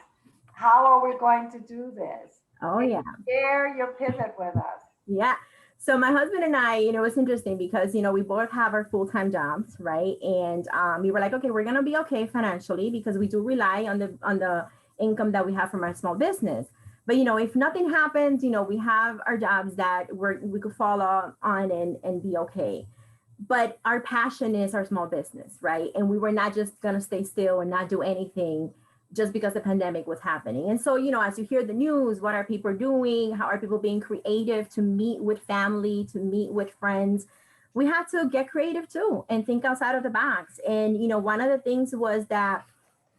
How are we going to do this? Oh, Can yeah. you share your pivot with us? Yeah. So my husband and I, you know, it's interesting because, you know, we both have our full-time jobs, right? And we were like, okay, we're going to be okay financially because we do rely on the income that we have from our small business. But, you know, if nothing happens, you know, we have our jobs that we could fall on and be okay. But our passion is our small business, right? And we were not just going to stay still and not do anything just because the pandemic was happening. And so, you know, as you hear the news, what are people doing? How are people being creative to meet with family, to meet with friends? We had to get creative too and think outside of the box. And, you know, one of the things was that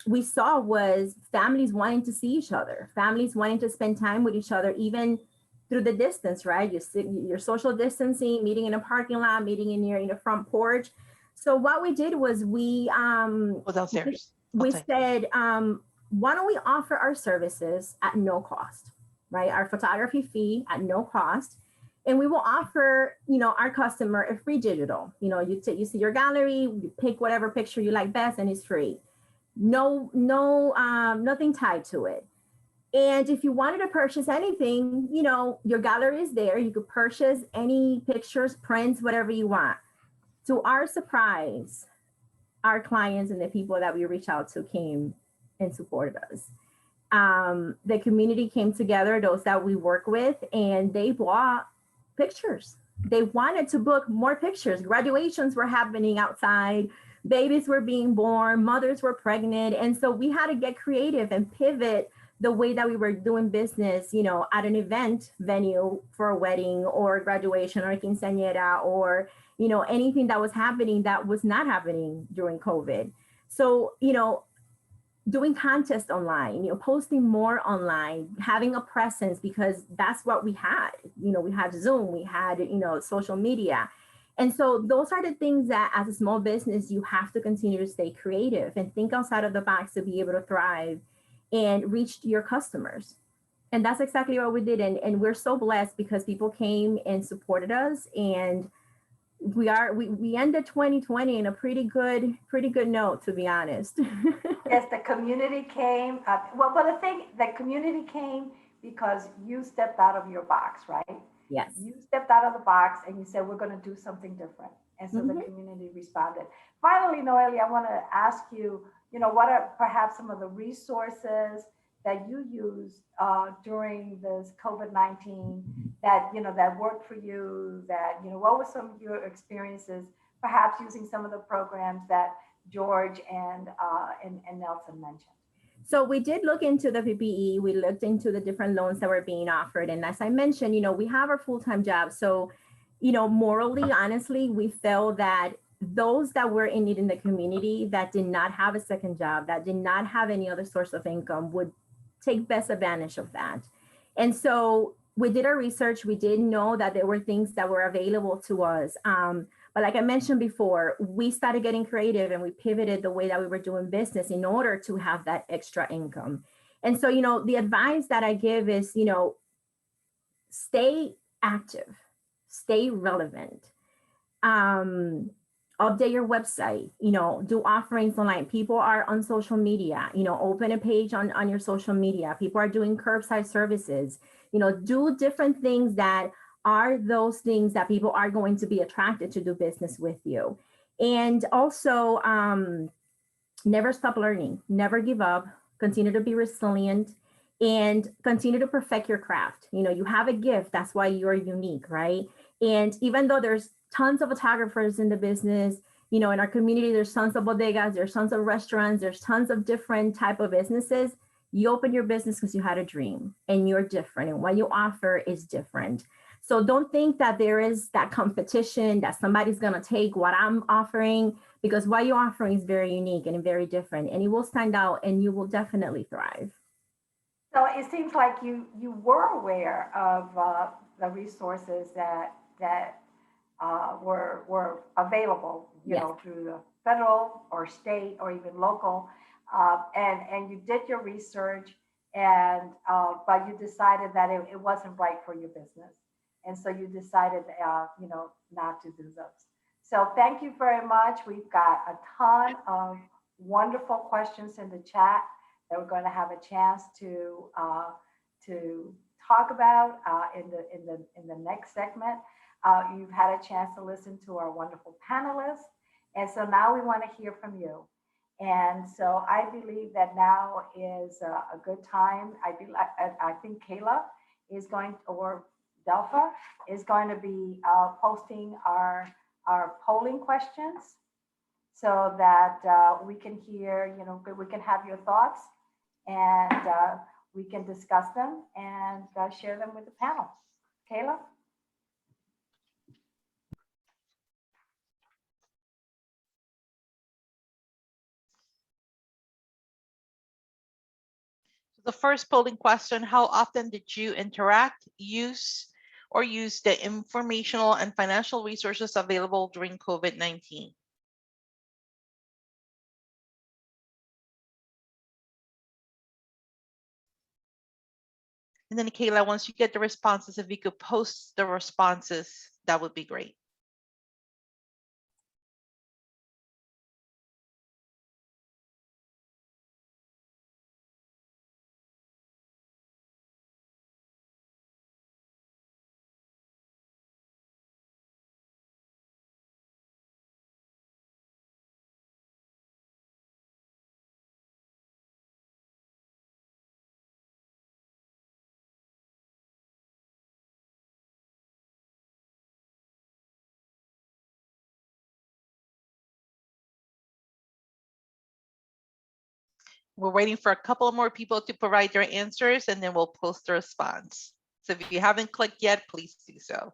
we saw was families wanting to see each other, families wanting to spend time with each other, even through the distance, right? You're social distancing, meeting in a parking lot, meeting in your front porch. So what we did was we downstairs. We said, why don't we offer our services at no cost, right? Our photography fee at no cost. And we will offer, you know, our customer a free digital. You know, you see your gallery, you pick whatever picture you like best and it's free. No, nothing tied to it. And if you wanted to purchase anything, you know, your gallery is there. You could purchase any pictures, prints, whatever you want. To our surprise, our clients and the people that we reach out to came and supported us. The community came together, those that we work with, and they bought pictures. They wanted to book more pictures. Graduations were happening outside. Babies were being born. Mothers were pregnant. And so we had to get creative and pivot the way that we were doing business, you know, at an event venue for a wedding or a graduation or a quinceañera or, you know, anything that was happening that was not happening during COVID. So, you know, doing contests online, you know, posting more online, having a presence, because that's what we had. You know, we had Zoom, we had, you know, social media. And so those are the things that as a small business, you have to continue to stay creative and think outside of the box to be able to thrive and reach your customers. And that's exactly what we did. And we're so blessed because people came and supported us. And we ended 2020 in a pretty good note, to be honest. Yes, the community came. The community came because you stepped out of your box, right? Yes. You stepped out of the box and you said, we're going to do something different. And so the community responded. Finally, Noely, I want to ask you, you know, what are perhaps some of the resources that you used during this COVID-19 that, you know, that worked for you, that, you know, what were some of your experiences, perhaps using some of the programs that George and Nelson mentioned? So we did look into the PPE. We looked into the different loans that were being offered. And as I mentioned, we have our full-time job. So, morally, honestly, we felt that those that were in need in the community that did not have a second job, that did not have any other source of income would take best advantage of that. And so we did our research. We did know that there were things that were available to us. But like I mentioned before, we started getting creative and we pivoted the way that we were doing business in order to have that extra income. And so, the advice that I give is, stay active, stay relevant, update your website, do offerings online. People are on social media, open a page on your social media. People are doing curbside services, do different things that are those things that people are going to be attracted to do business with you. And also, never stop learning, never give up, continue to be resilient, and continue to perfect your craft. You have a gift, that's why you're unique, right? And even though there's tons of photographers in the business, in our community, there's tons of bodegas, there's tons of restaurants, there's tons of different type of businesses. You open your business because you had a dream and you're different, and what you offer is different. So don't think that there is that competition, that somebody's going to take what I'm offering, because what you're offering is very unique and very different, and it will stand out and you will definitely thrive. So it seems like you were aware of the resources that were available, you know, through the federal or state or even local, and you did your research, and but you decided that it wasn't right for your business. And so you decided, you know, not to do those. So thank you very much. We've got a ton of wonderful questions in the chat that we're going to have a chance to talk about in the next segment. You've had a chance to listen to our wonderful panelists, and so now we want to hear from you. And so I believe that now is a good time. I think Kayla is going, or Delpha is going to be posting our polling questions so that we can hear, you know, we can have your thoughts, and we can discuss them and share them with the panel. Kayla? The first polling question: how often did you interact, use the informational and financial resources available during COVID-19? And then Kayla, once you get the responses, if you could post the responses, that would be great. We're waiting for a couple more people to provide their answers, and then we'll post the response. So if you haven't clicked yet, please do so.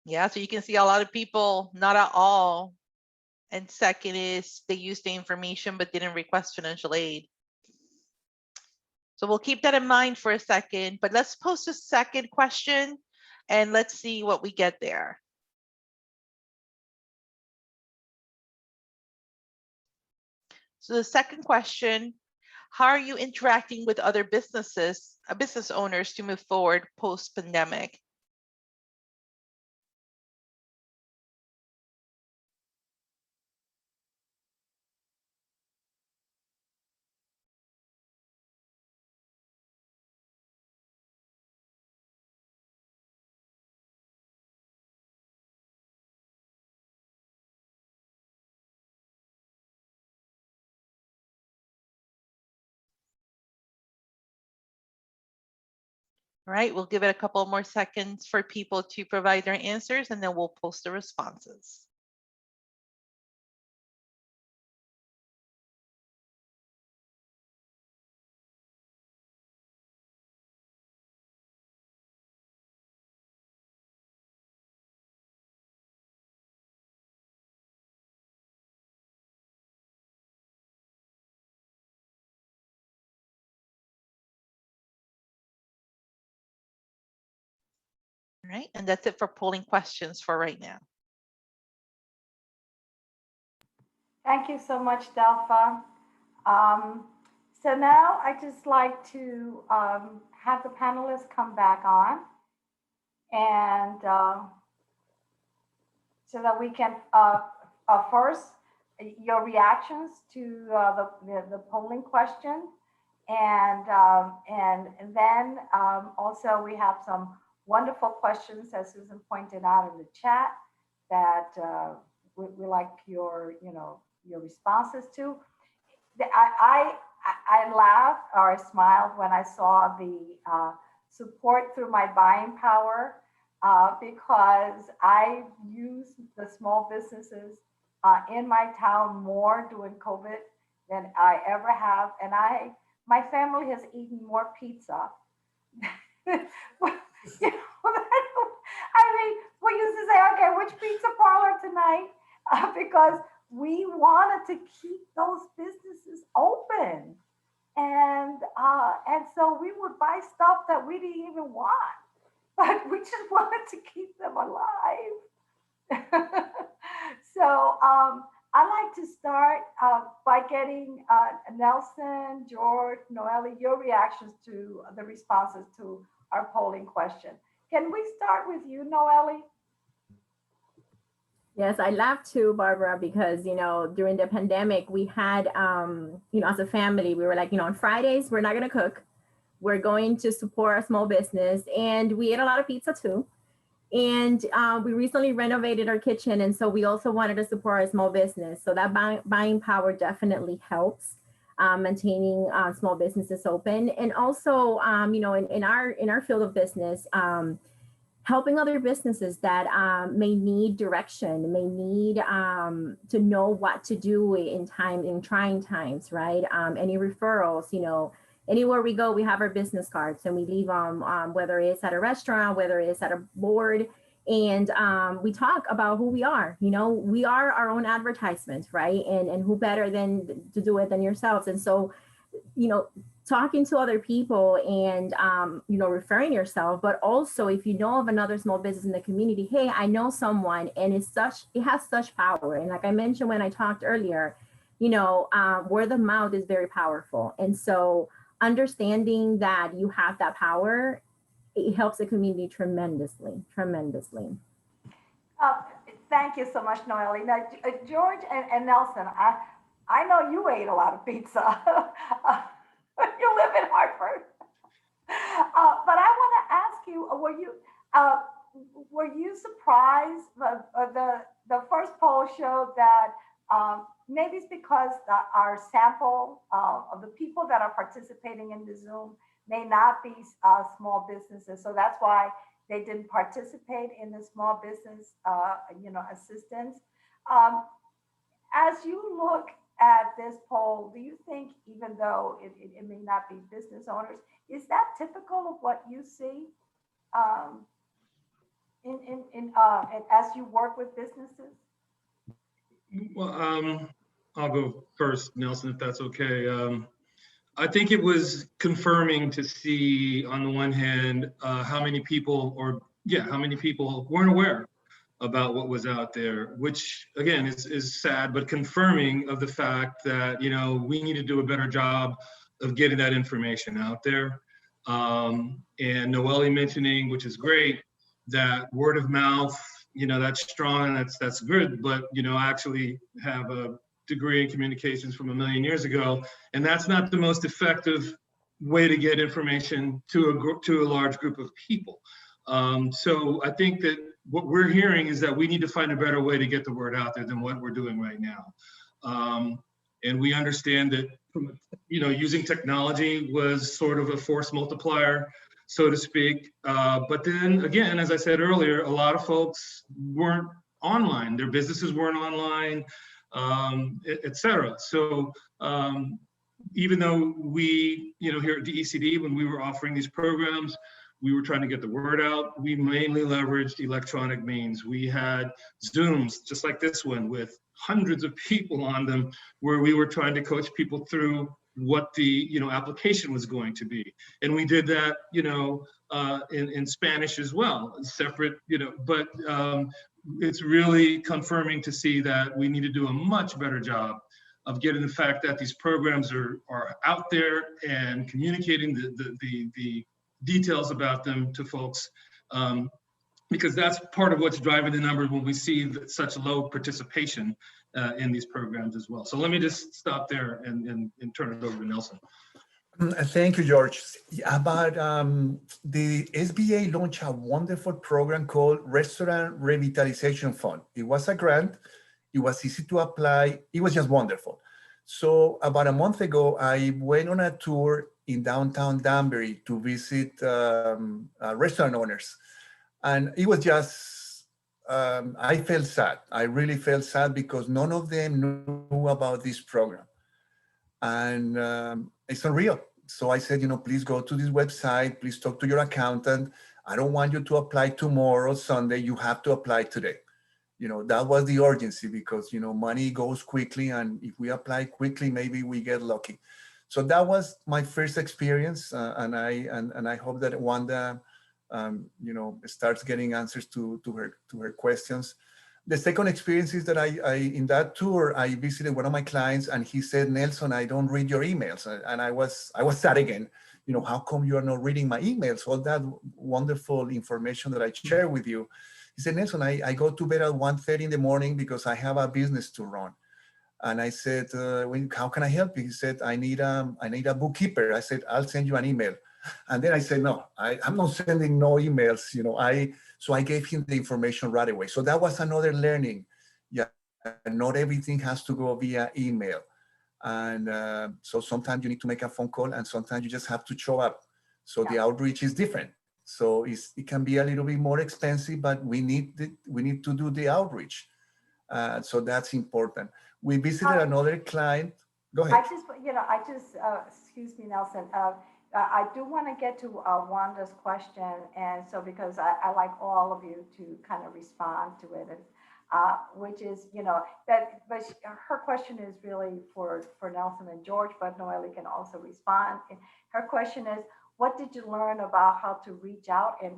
Yeah, so you can see a lot of people, not at all. And second is they used the information but didn't request financial aid. So we'll keep that in mind for a second, but let's post a second question and let's see what we get there. So the second question: how are you interacting with other business owners to move forward post-pandemic? All right, we'll give it a couple more seconds for people to provide their answers, and then we'll post the responses. All right, and that's it for polling questions for right now. Thank you so much, Delpha. So now I just like to have the panelists come back on, and so that we can first your reactions to the polling question, and then also we have some wonderful questions, as Susan pointed out in the chat, that we like your your responses to. I laughed or I smiled when I saw the support through my buying power, because I use the small businesses in my town more during COVID than I ever have, and my family has eaten more pizza. You know, I mean, we used to say, okay, which pizza parlor tonight? Because we wanted to keep those businesses open. And so we would buy stuff that we didn't even want, but we just wanted to keep them alive. So I like to start by getting Nelson, George, Noely, your reactions to the responses to our polling question. Can we start with you, Noely? Yes, I laugh too, Barbara, because, you know, during the pandemic, we had, you know, as a family, we were like, you know, on Fridays, we're not going to cook. We're going to support a small business. And we ate a lot of pizza too. And we recently renovated our kitchen. And so we also wanted to support a small business. So that buying power definitely helps maintaining small businesses open. And also, you know, in our field of business, helping other businesses that may need direction, may need to know what to do in trying times, right? Any referrals, you know, anywhere we go, we have our business cards and we leave them, whether it's at a restaurant, whether it's at a board, and we talk about who we are. You know, we are our own advertisement, right? And who better than to do it than yourselves? And so, you know, talking to other people and, you know, referring yourself, but also if you know of another small business in the community, hey, I know someone, and it has such power. And like I mentioned when I talked earlier, you know, word of mouth is very powerful. And so understanding that you have that power, it helps the community tremendously. Thank you so much, Noely. Now, George and Nelson, I know you ate a lot of pizza. You live in Hartford. But I want to ask you, were you surprised? The first poll showed that maybe it's because our sample of the people that are participating in the Zoom may not be small businesses. So that's why they didn't participate in the small business you know, assistance. As you look at this poll, do you think, even though it may not be business owners, is that typical of what you see as you work with businesses? Well, I'll go first, Nelson, if that's okay. I think it was confirming to see, on the one hand, how many people weren't aware about what was out there, which again is sad, but confirming of the fact that, you know, we need to do a better job of getting that information out there. And Noely mentioning, which is great, that word of mouth, you know, that's strong and that's good, but, you know, I actually have a degree in communications from a million years ago, and that's not the most effective way to get information to a large group of people. So I think that what we're hearing is that we need to find a better way to get the word out there than what we're doing right now. And we understand that, you know, using technology was sort of a force multiplier so to speak. But then again, as I said earlier, a lot of folks weren't online. Their businesses weren't online, et cetera. So even though we, here at DECD, when we were offering these programs, we were trying to get the word out. We mainly leveraged electronic means. We had Zooms, just like this one, with hundreds of people on them, where we were trying to coach people through what the application was going to be. And we did that, in Spanish as well, separate, but it's really confirming to see that we need to do a much better job of getting the fact that these programs are out there and communicating the details about them to folks, because that's part of what's driving the numbers when we see such low participation in these programs as well. So let me just stop there and turn it over to Nelson. Thank you, George. About the SBA launched a wonderful program called Restaurant Revitalization Fund. It was a grant. It was easy to apply. It was just wonderful. So about a month ago, I went on a tour in downtown Danbury to visit restaurant owners. And it was just, I felt sad. I really felt sad because none of them knew about this program. And it's unreal. So I said, please go to this website, please talk to your accountant. I don't want you to apply tomorrow, Sunday, you have to apply today. That was the urgency because, money goes quickly, and if we apply quickly, maybe we get lucky. So that was my first experience, and I hope that Wanda, starts getting answers to her questions. The second experience is that I in that tour, I visited one of my clients, and he said, Nelson, I don't read your emails. And I was sad again. How come you are not reading my emails? All that wonderful information that I share with you. He said, Nelson, I go to bed at 1:30 in the morning because I have a business to run. And I said, how can I help you? He said, I need a bookkeeper. I said, I'll send you an email. And then I said, no, I'm not sending no emails. So I gave him the information right away. So that was another learning. Yeah, not everything has to go via email. And so sometimes you need to make a phone call, and sometimes you just have to show up. So the outreach is different. So it can be a little bit more expensive, but we need to do the outreach. So that's important. We visited another client. Go ahead. Excuse me, Nelson. I do want to get to Wanda's question, and so because I like all of you to kind of respond to it, which is, but her question is really for Nelson and George, but Noely can also respond. And her question is, what did you learn about how to reach out? And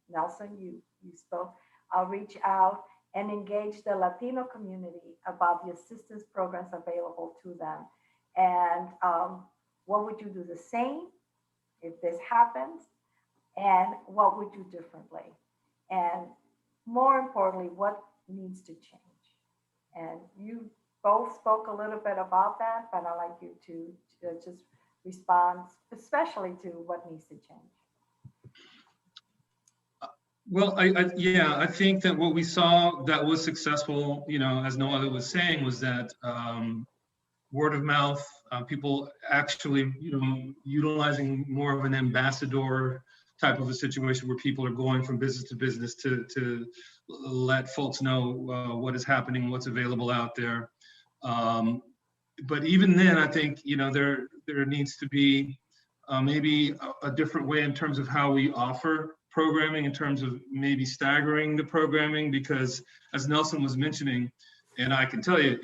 Nelson, you spoke, reach out and engage the Latino community about the assistance programs available to them. And what would you do the same if this happens? And what would you do differently? And more importantly, what needs to change? And you both spoke a little bit about that, but I'd like you to just respond, especially to what needs to change. Well, I think that what we saw that was successful, as Noely was saying, was that word of mouth, people actually, utilizing more of an ambassador type of a situation where people are going from business to business to let folks know what is happening, what's available out there. But even then, I think, there needs to be maybe a different way in terms of how we offer programming, in terms of maybe staggering the programming, because as Nelson was mentioning, and I can tell you,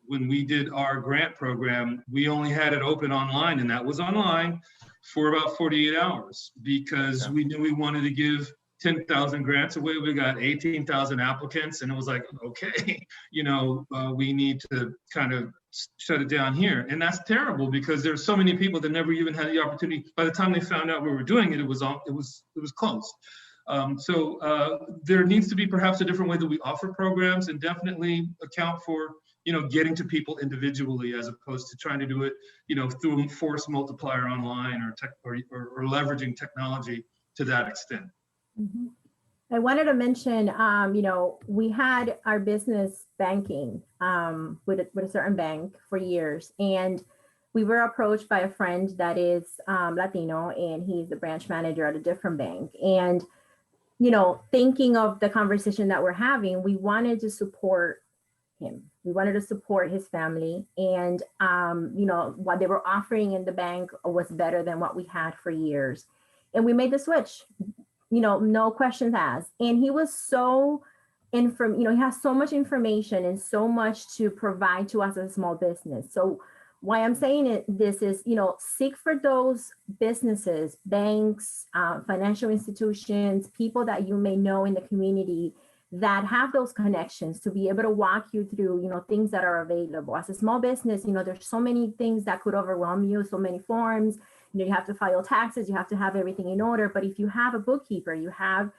when we did our grant program, we only had it open online, and that was online for about 48 hours because we knew we wanted to give 10,000 grants away. We got 18,000 applicants, and it was like, okay, we need to kind of shut it down here. And that's terrible because there's so many people that never even had the opportunity. By the time they found out we were doing it, it was closed. So there needs to be perhaps a different way that we offer programs, and definitely account for, getting to people individually as opposed to trying to do it, through a force multiplier online or leveraging technology to that extent. Mm-hmm. I wanted to mention, we had our business banking with a certain bank for years, and we were approached by a friend that is Latino, and he's the branch manager at a different bank. And, thinking of the conversation that we're having, we wanted to support him. We wanted to support his family. And, what they were offering in the bank was better than what we had for years. And we made the switch, no questions asked. And he was so he has so much information and so much to provide to us as a small business. So why I'm saying this is, seek for those businesses, banks, financial institutions, people that you may know in the community that have those connections to be able to walk you through, things that are available. As a small business, there's so many things that could overwhelm you, so many forms. You have to file taxes, you have to have everything in order. But if you have a bookkeeper, you have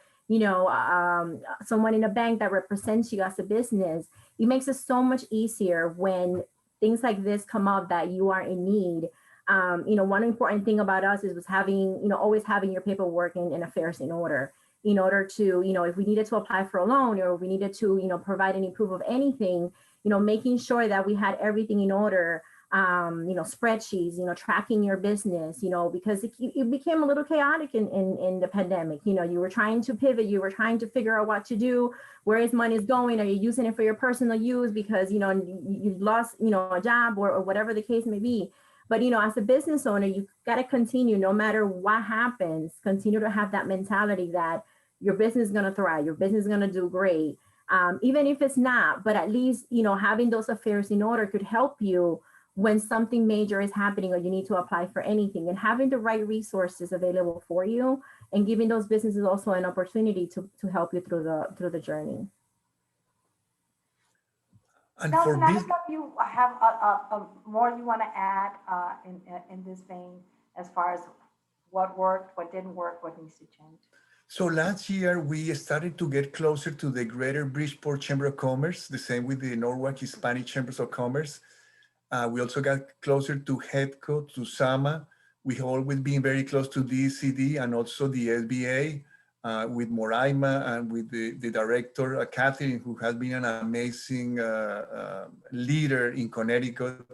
someone in a bank that represents you as a business, it makes it so much easier when things like this come up that you are in need. One important thing about us was having, always having your paperwork and affairs in order to, if we needed to apply for a loan or we needed to, provide any proof of anything, making sure that we had everything in order. Spreadsheets, tracking your business, because it became a little chaotic in the pandemic. You were trying to pivot, you were trying to figure out what to do, where is money is going, are you using it for your personal use because, you lost, a job or whatever the case may be. But, as a business owner, you got to continue, no matter what happens, continue to have that mentality that your business is going to thrive, your business is going to do great. Even if it's not, but at least, having those affairs in order could help you when something major is happening or you need to apply for anything, and having the right resources available for you and giving those businesses also an opportunity to help you through the journey. And Now, for can I this, know if you have a more you want to add in this vein as far as what worked, what didn't work, what needs to change? so last year we started to get closer to the Greater Bridgeport Chamber of Commerce, the same with the Norwalk Hispanic Chambers of Commerce. We also got closer to HEDCO, to SAMA. We have always been very close to DCD and also the SBA with Moraima and with the director, Catherine, who has been an amazing leader in Connecticut.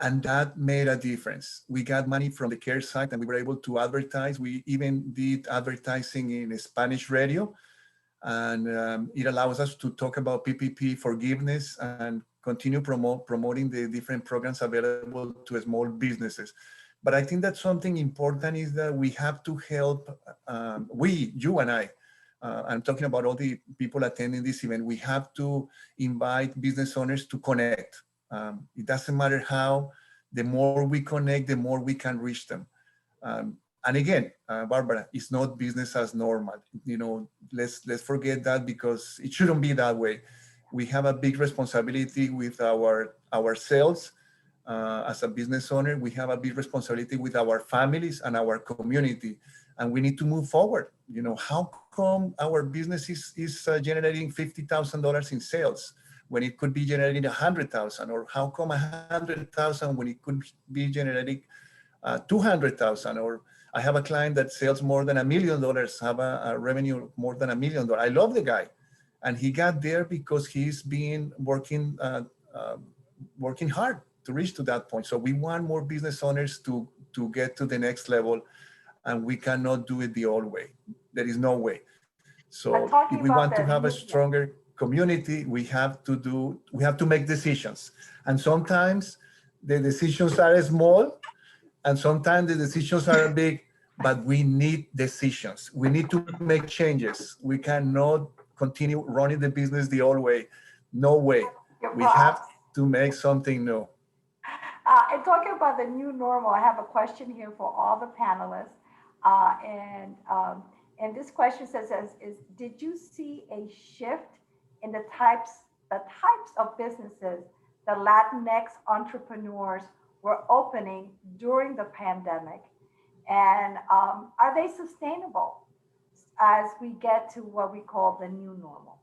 And that made a difference. We got money from the CARE site and we were able to advertise. We even did advertising in Spanish radio. And it allows us to talk about PPP forgiveness and continue promoting the different programs available to small businesses. But I think that something important is that we have to help, you and I'm talking about all the people attending this event, we have to invite business owners to connect. It doesn't matter how, the more we connect, the more we can reach them. And again, Barbara, it's not business as normal. Let's forget that, because it shouldn't be that way. We have a big responsibility with ourselves as a business owner. We have a big responsibility with our families and our community, and we need to move forward. How come our business is generating $50,000 in sales when it could be generating 100,000, or how come 100,000 when it could be generating 200,000? Or I have a client that sells more than $1 million, have a revenue of more than $1 million. I love the guy. And he got there because he's been working hard to reach to that point. So we want more business owners to get to the next level, and we cannot do it the old way. There is no way. So if we want to have a stronger community, we have to make decisions. And sometimes the decisions are small, and sometimes the decisions are big, but we need decisions. We need to make changes. We cannot continue running the business the old way. No way. We have to make something new. And talking about the new normal, I have a question here for all the panelists. And this question says, did you see a shift in the types of businesses the Latinx entrepreneurs were opening during the pandemic? And are they sustainable as we get to what we call the new normal?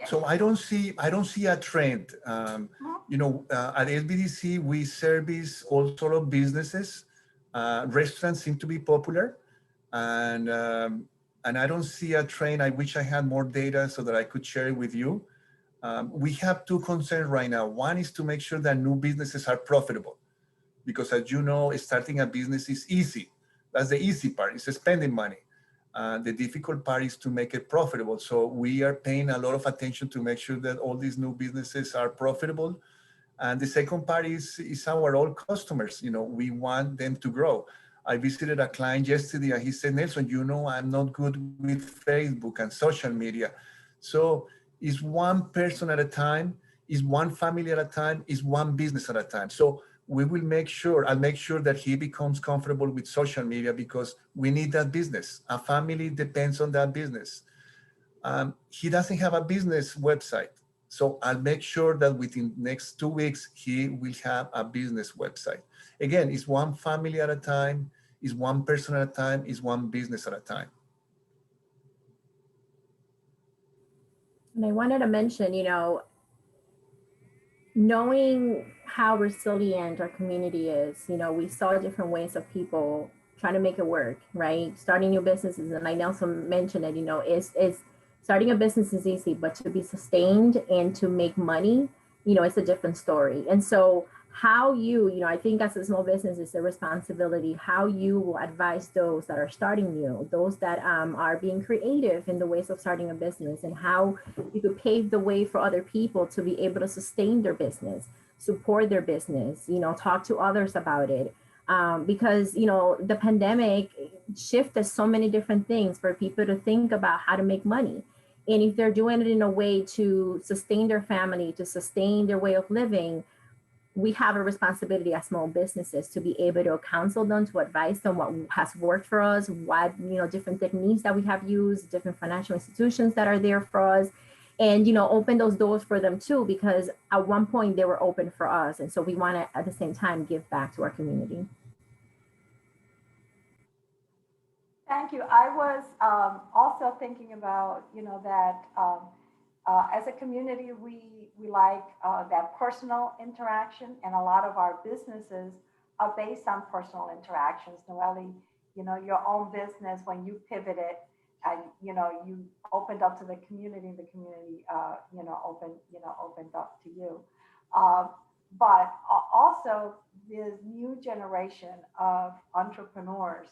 So I don't see a trend. At SBDC, we service all sort of businesses. Restaurants seem to be popular, and and I don't see a trend. I wish I had more data so that I could share it with you. We have two concerns right now. One is to make sure that new businesses are profitable, because as you know, starting a business is easy. That's the easy part, it's spending money. The difficult part is to make it profitable. So we are paying a lot of attention to make sure that all these new businesses are profitable. And the second part is our old customers. You know, we want them to grow. I visited a client yesterday and he said, Nelson, you know, I'm not good with Facebook and social media. So it's one person at a time, it's one family at a time, it's one business at a time. So we will make sure, I'll make sure that he becomes comfortable with social media, because we need that business. A family depends on that business. He doesn't have a business website. So I'll make sure that within the next 2 weeks, he will have a business website. Again, it's one family at a time, it's one person at a time, it's one business at a time. And I wanted to mention, you know, knowing how resilient our community is, you know, we saw different ways of people trying to make it work, right? Starting new businesses, and like Nelson mentioned it, you know, is starting a business is easy, but to be sustained and to make money, you know, it's a different story. And so how you know, I think as a small business, it's a responsibility, how you will advise those that are starting new, those that are being creative in the ways of starting a business, and how you could pave the way for other people to be able to sustain their business, support their business, you know, talk to others about it. Because, you know, the pandemic shifted so many different things for people to think about how to make money. And if they're doing it in a way to sustain their family, to sustain their way of living, we have a responsibility as small businesses to be able to counsel them, to advise them what has worked for us, what, you know, different techniques that we have used, different financial institutions that are there for us, and, you know, open those doors for them too, because at one point they were open for us. And so we want to, at the same time, give back to our community. Thank you. I was also thinking about, you know, that as a community, we like that personal interaction, and a lot of our businesses are based on personal interactions. Noely, you know, your own business, when you pivoted, you know, you opened up to the community, you know, opened up to you. But also, this new generation of entrepreneurs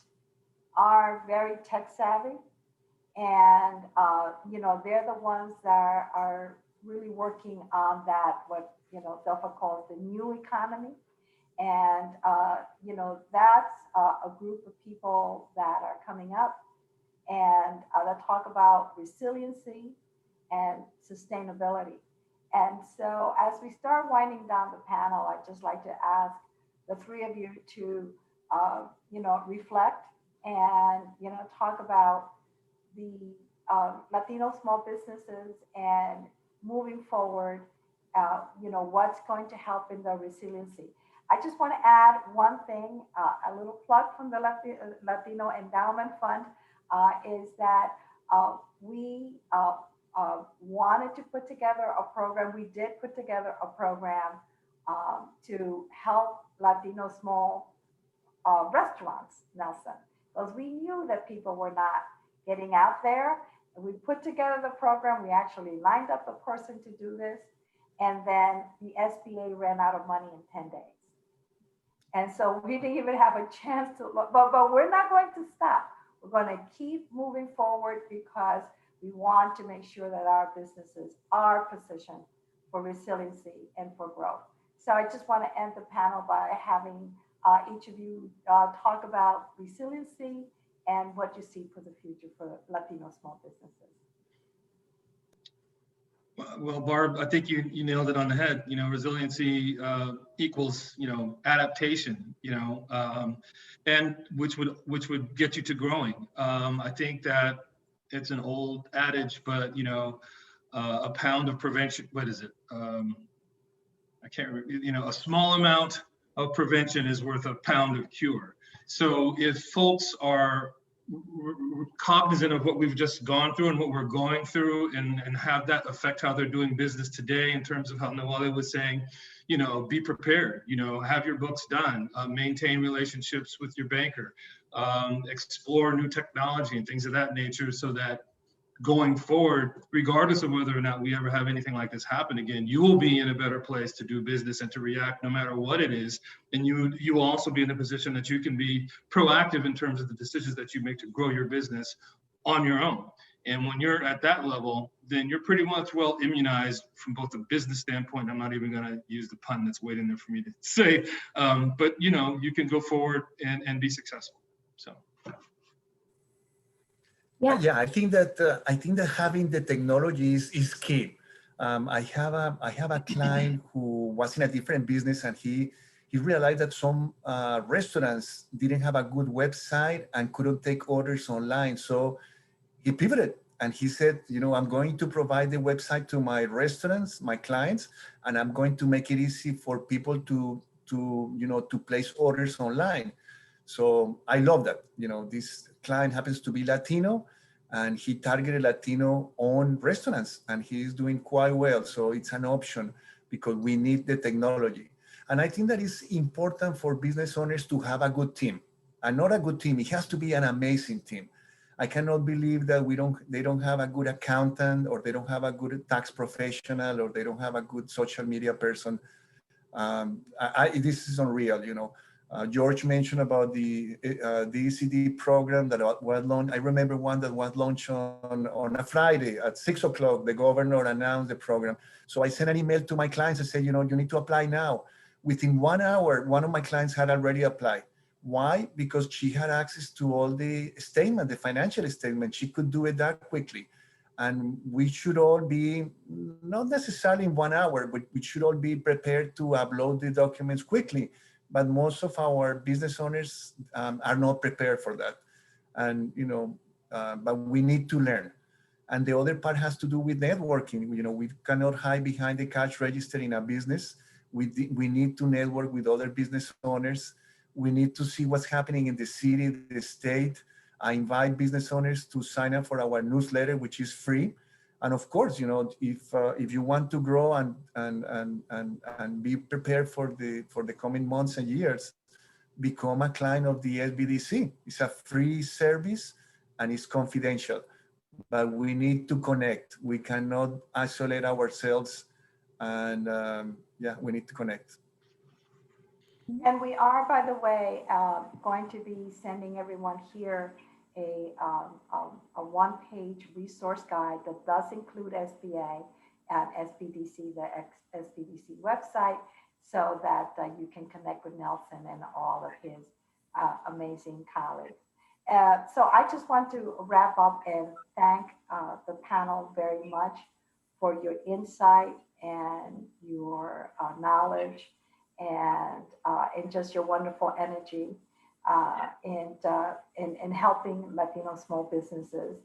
are very tech savvy, and you know, they're the ones that are really working on that, what, you know, Delpha calls the new economy. And you know, that's a group of people that are coming up, and that talk about resiliency and sustainability. And so as we start winding down the panel, I'd just like to ask the three of you to you know, reflect and, you know, talk about the Latino small businesses, and moving forward, you know, what's going to help in the resiliency. I just want to add one thing, a little plug from the Latino Endowment Fund, is that we wanted to put together a program. We did put together a program to help Latino small restaurants, Nelson, because we knew that people were not getting out there. And we put together the program. We actually lined up a person to do this. And then the SBA ran out of money in 10 days. And so we didn't even have a chance to look, but we're not going to stop. We're going to keep moving forward, because we want to make sure that our businesses are positioned for resiliency and for growth. So I just want to end the panel by having each of you talk about resiliency and what you see for the future for Latino small businesses. Well, Barb, I think you nailed it on the head. You know, resiliency equals, you know, adaptation, you know, and which would get you to growing. I think that it's an old adage, but, you know, a pound of prevention, what is it? I can't remember, you know, a small amount of prevention is worth a pound of cure. So if folks are cognizant of what we've just gone through and what we're going through, and have that affect how they're doing business today, in terms of how Noely was saying, you know, be prepared, you know, have your books done, maintain relationships with your banker, explore new technology and things of that nature, so that going forward, regardless of whether or not we ever have anything like this happen again, you will be in a better place to do business and to react no matter what it is. And you will also be in a position that you can be proactive in terms of the decisions that you make to grow your business on your own. And when you're at that level, then you're pretty much well immunized from both a business standpoint. I'm not even going to use the pun that's waiting there for me to say, but you know, you can go forward and be successful. So. Yeah, I think that having the technology is key. I have a client who was in a different business, and he realized that some restaurants didn't have a good website and couldn't take orders online. So he pivoted and he said, you know, I'm going to provide the website to my restaurants, my clients, and I'm going to make it easy for people to place orders online. So I love that. You know, this client happens to be Latino, and he targeted Latino-owned restaurants, and he's doing quite well. So it's an option because we need the technology. And I think that it's important for business owners to have a good team. And not a good team, it has to be an amazing team. I cannot believe that they don't have a good accountant, or they don't have a good tax professional, or they don't have a good social media person. This is unreal, you know. George mentioned about the ECD program that was launched. I remember one that was launched on a Friday at 6 o'clock. The governor announced the program. So I sent an email to my clients and said, you know, you need to apply now. Within 1 hour, one of my clients had already applied. Why? Because she had access to all the statement, the financial statement. She could do it that quickly. And we should all be, not necessarily in 1 hour, but we should all be prepared to upload the documents quickly. But most of our business owners are not prepared for that. And, you know, but we need to learn. And the other part has to do with networking. You know, we cannot hide behind the cash register in a business. We need to network with other business owners. We need to see what's happening in the city, the state. I invite business owners to sign up for our newsletter, which is free. And of course, you know, if you want to grow and be prepared for the coming months and years, become a client of the SBDC. It's a free service and it's confidential, but we need to connect. We cannot isolate ourselves, and yeah, we need to connect. And we are, by the way, going to be sending everyone here a one-page resource guide that does include SBA and SBDC, the SBDC website, so that you can connect with Nelson and all of his amazing colleagues. So I just want to wrap up and thank the panel very much for your insight and your knowledge and just your wonderful energy in helping Latino small businesses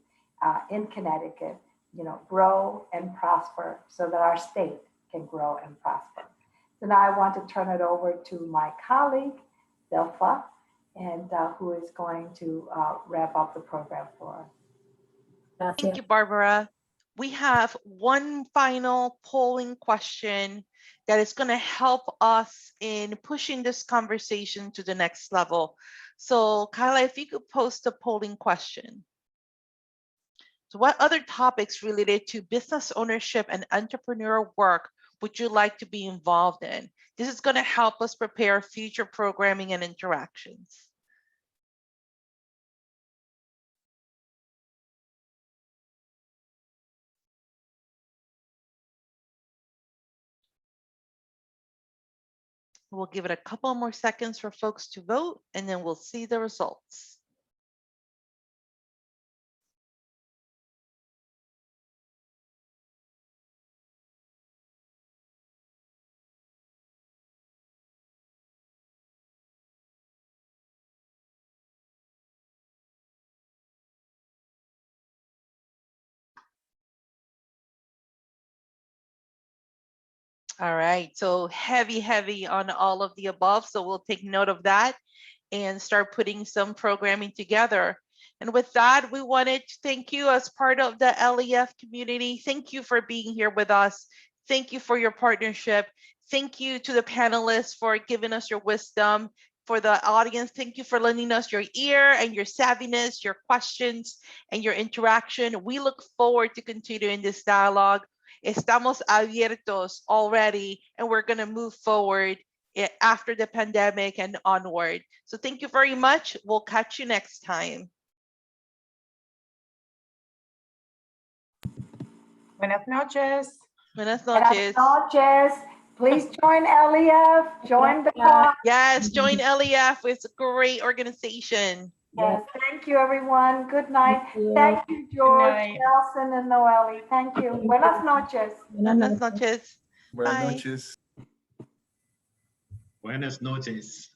in Connecticut, you know, grow and prosper so that our state can grow and prosper. So now I want to turn it over to my colleague, Delpha, and who is going to wrap up the program for us. Thank you, Barbara. We have one final polling question that is going to help us in pushing this conversation to the next level. So Kyla, if you could post a polling question. So what other topics related to business ownership and entrepreneurial work would you like to be involved in? This is going to help us prepare future programming and interactions. We'll give it a couple more seconds for folks to vote, and then we'll see the results. All right, so heavy on all of the above. So we'll take note of that and start putting some programming together. And with that, we wanted to thank you as part of the LEF community. Thank you for being here with us. Thank you for your partnership. Thank you to the panelists for giving us your wisdom. For the audience, thank you for lending us your ear and your savviness, your questions, and your interaction. We look forward to continuing this dialogue. Estamos abiertos already, and we're going to move forward after the pandemic and onward. So thank you very much. We'll catch you next time. Buenas noches. Buenas Buenas noches. noches. Please join LEF, join the cause. Yes, join LEF. It's a great organization. Yes, thank you, everyone. Good night. Thank you, George, night. Nelson, and Noely. Thank you. Buenas noches. Buenas noches. Buenas Bye. noches. Buenas noches.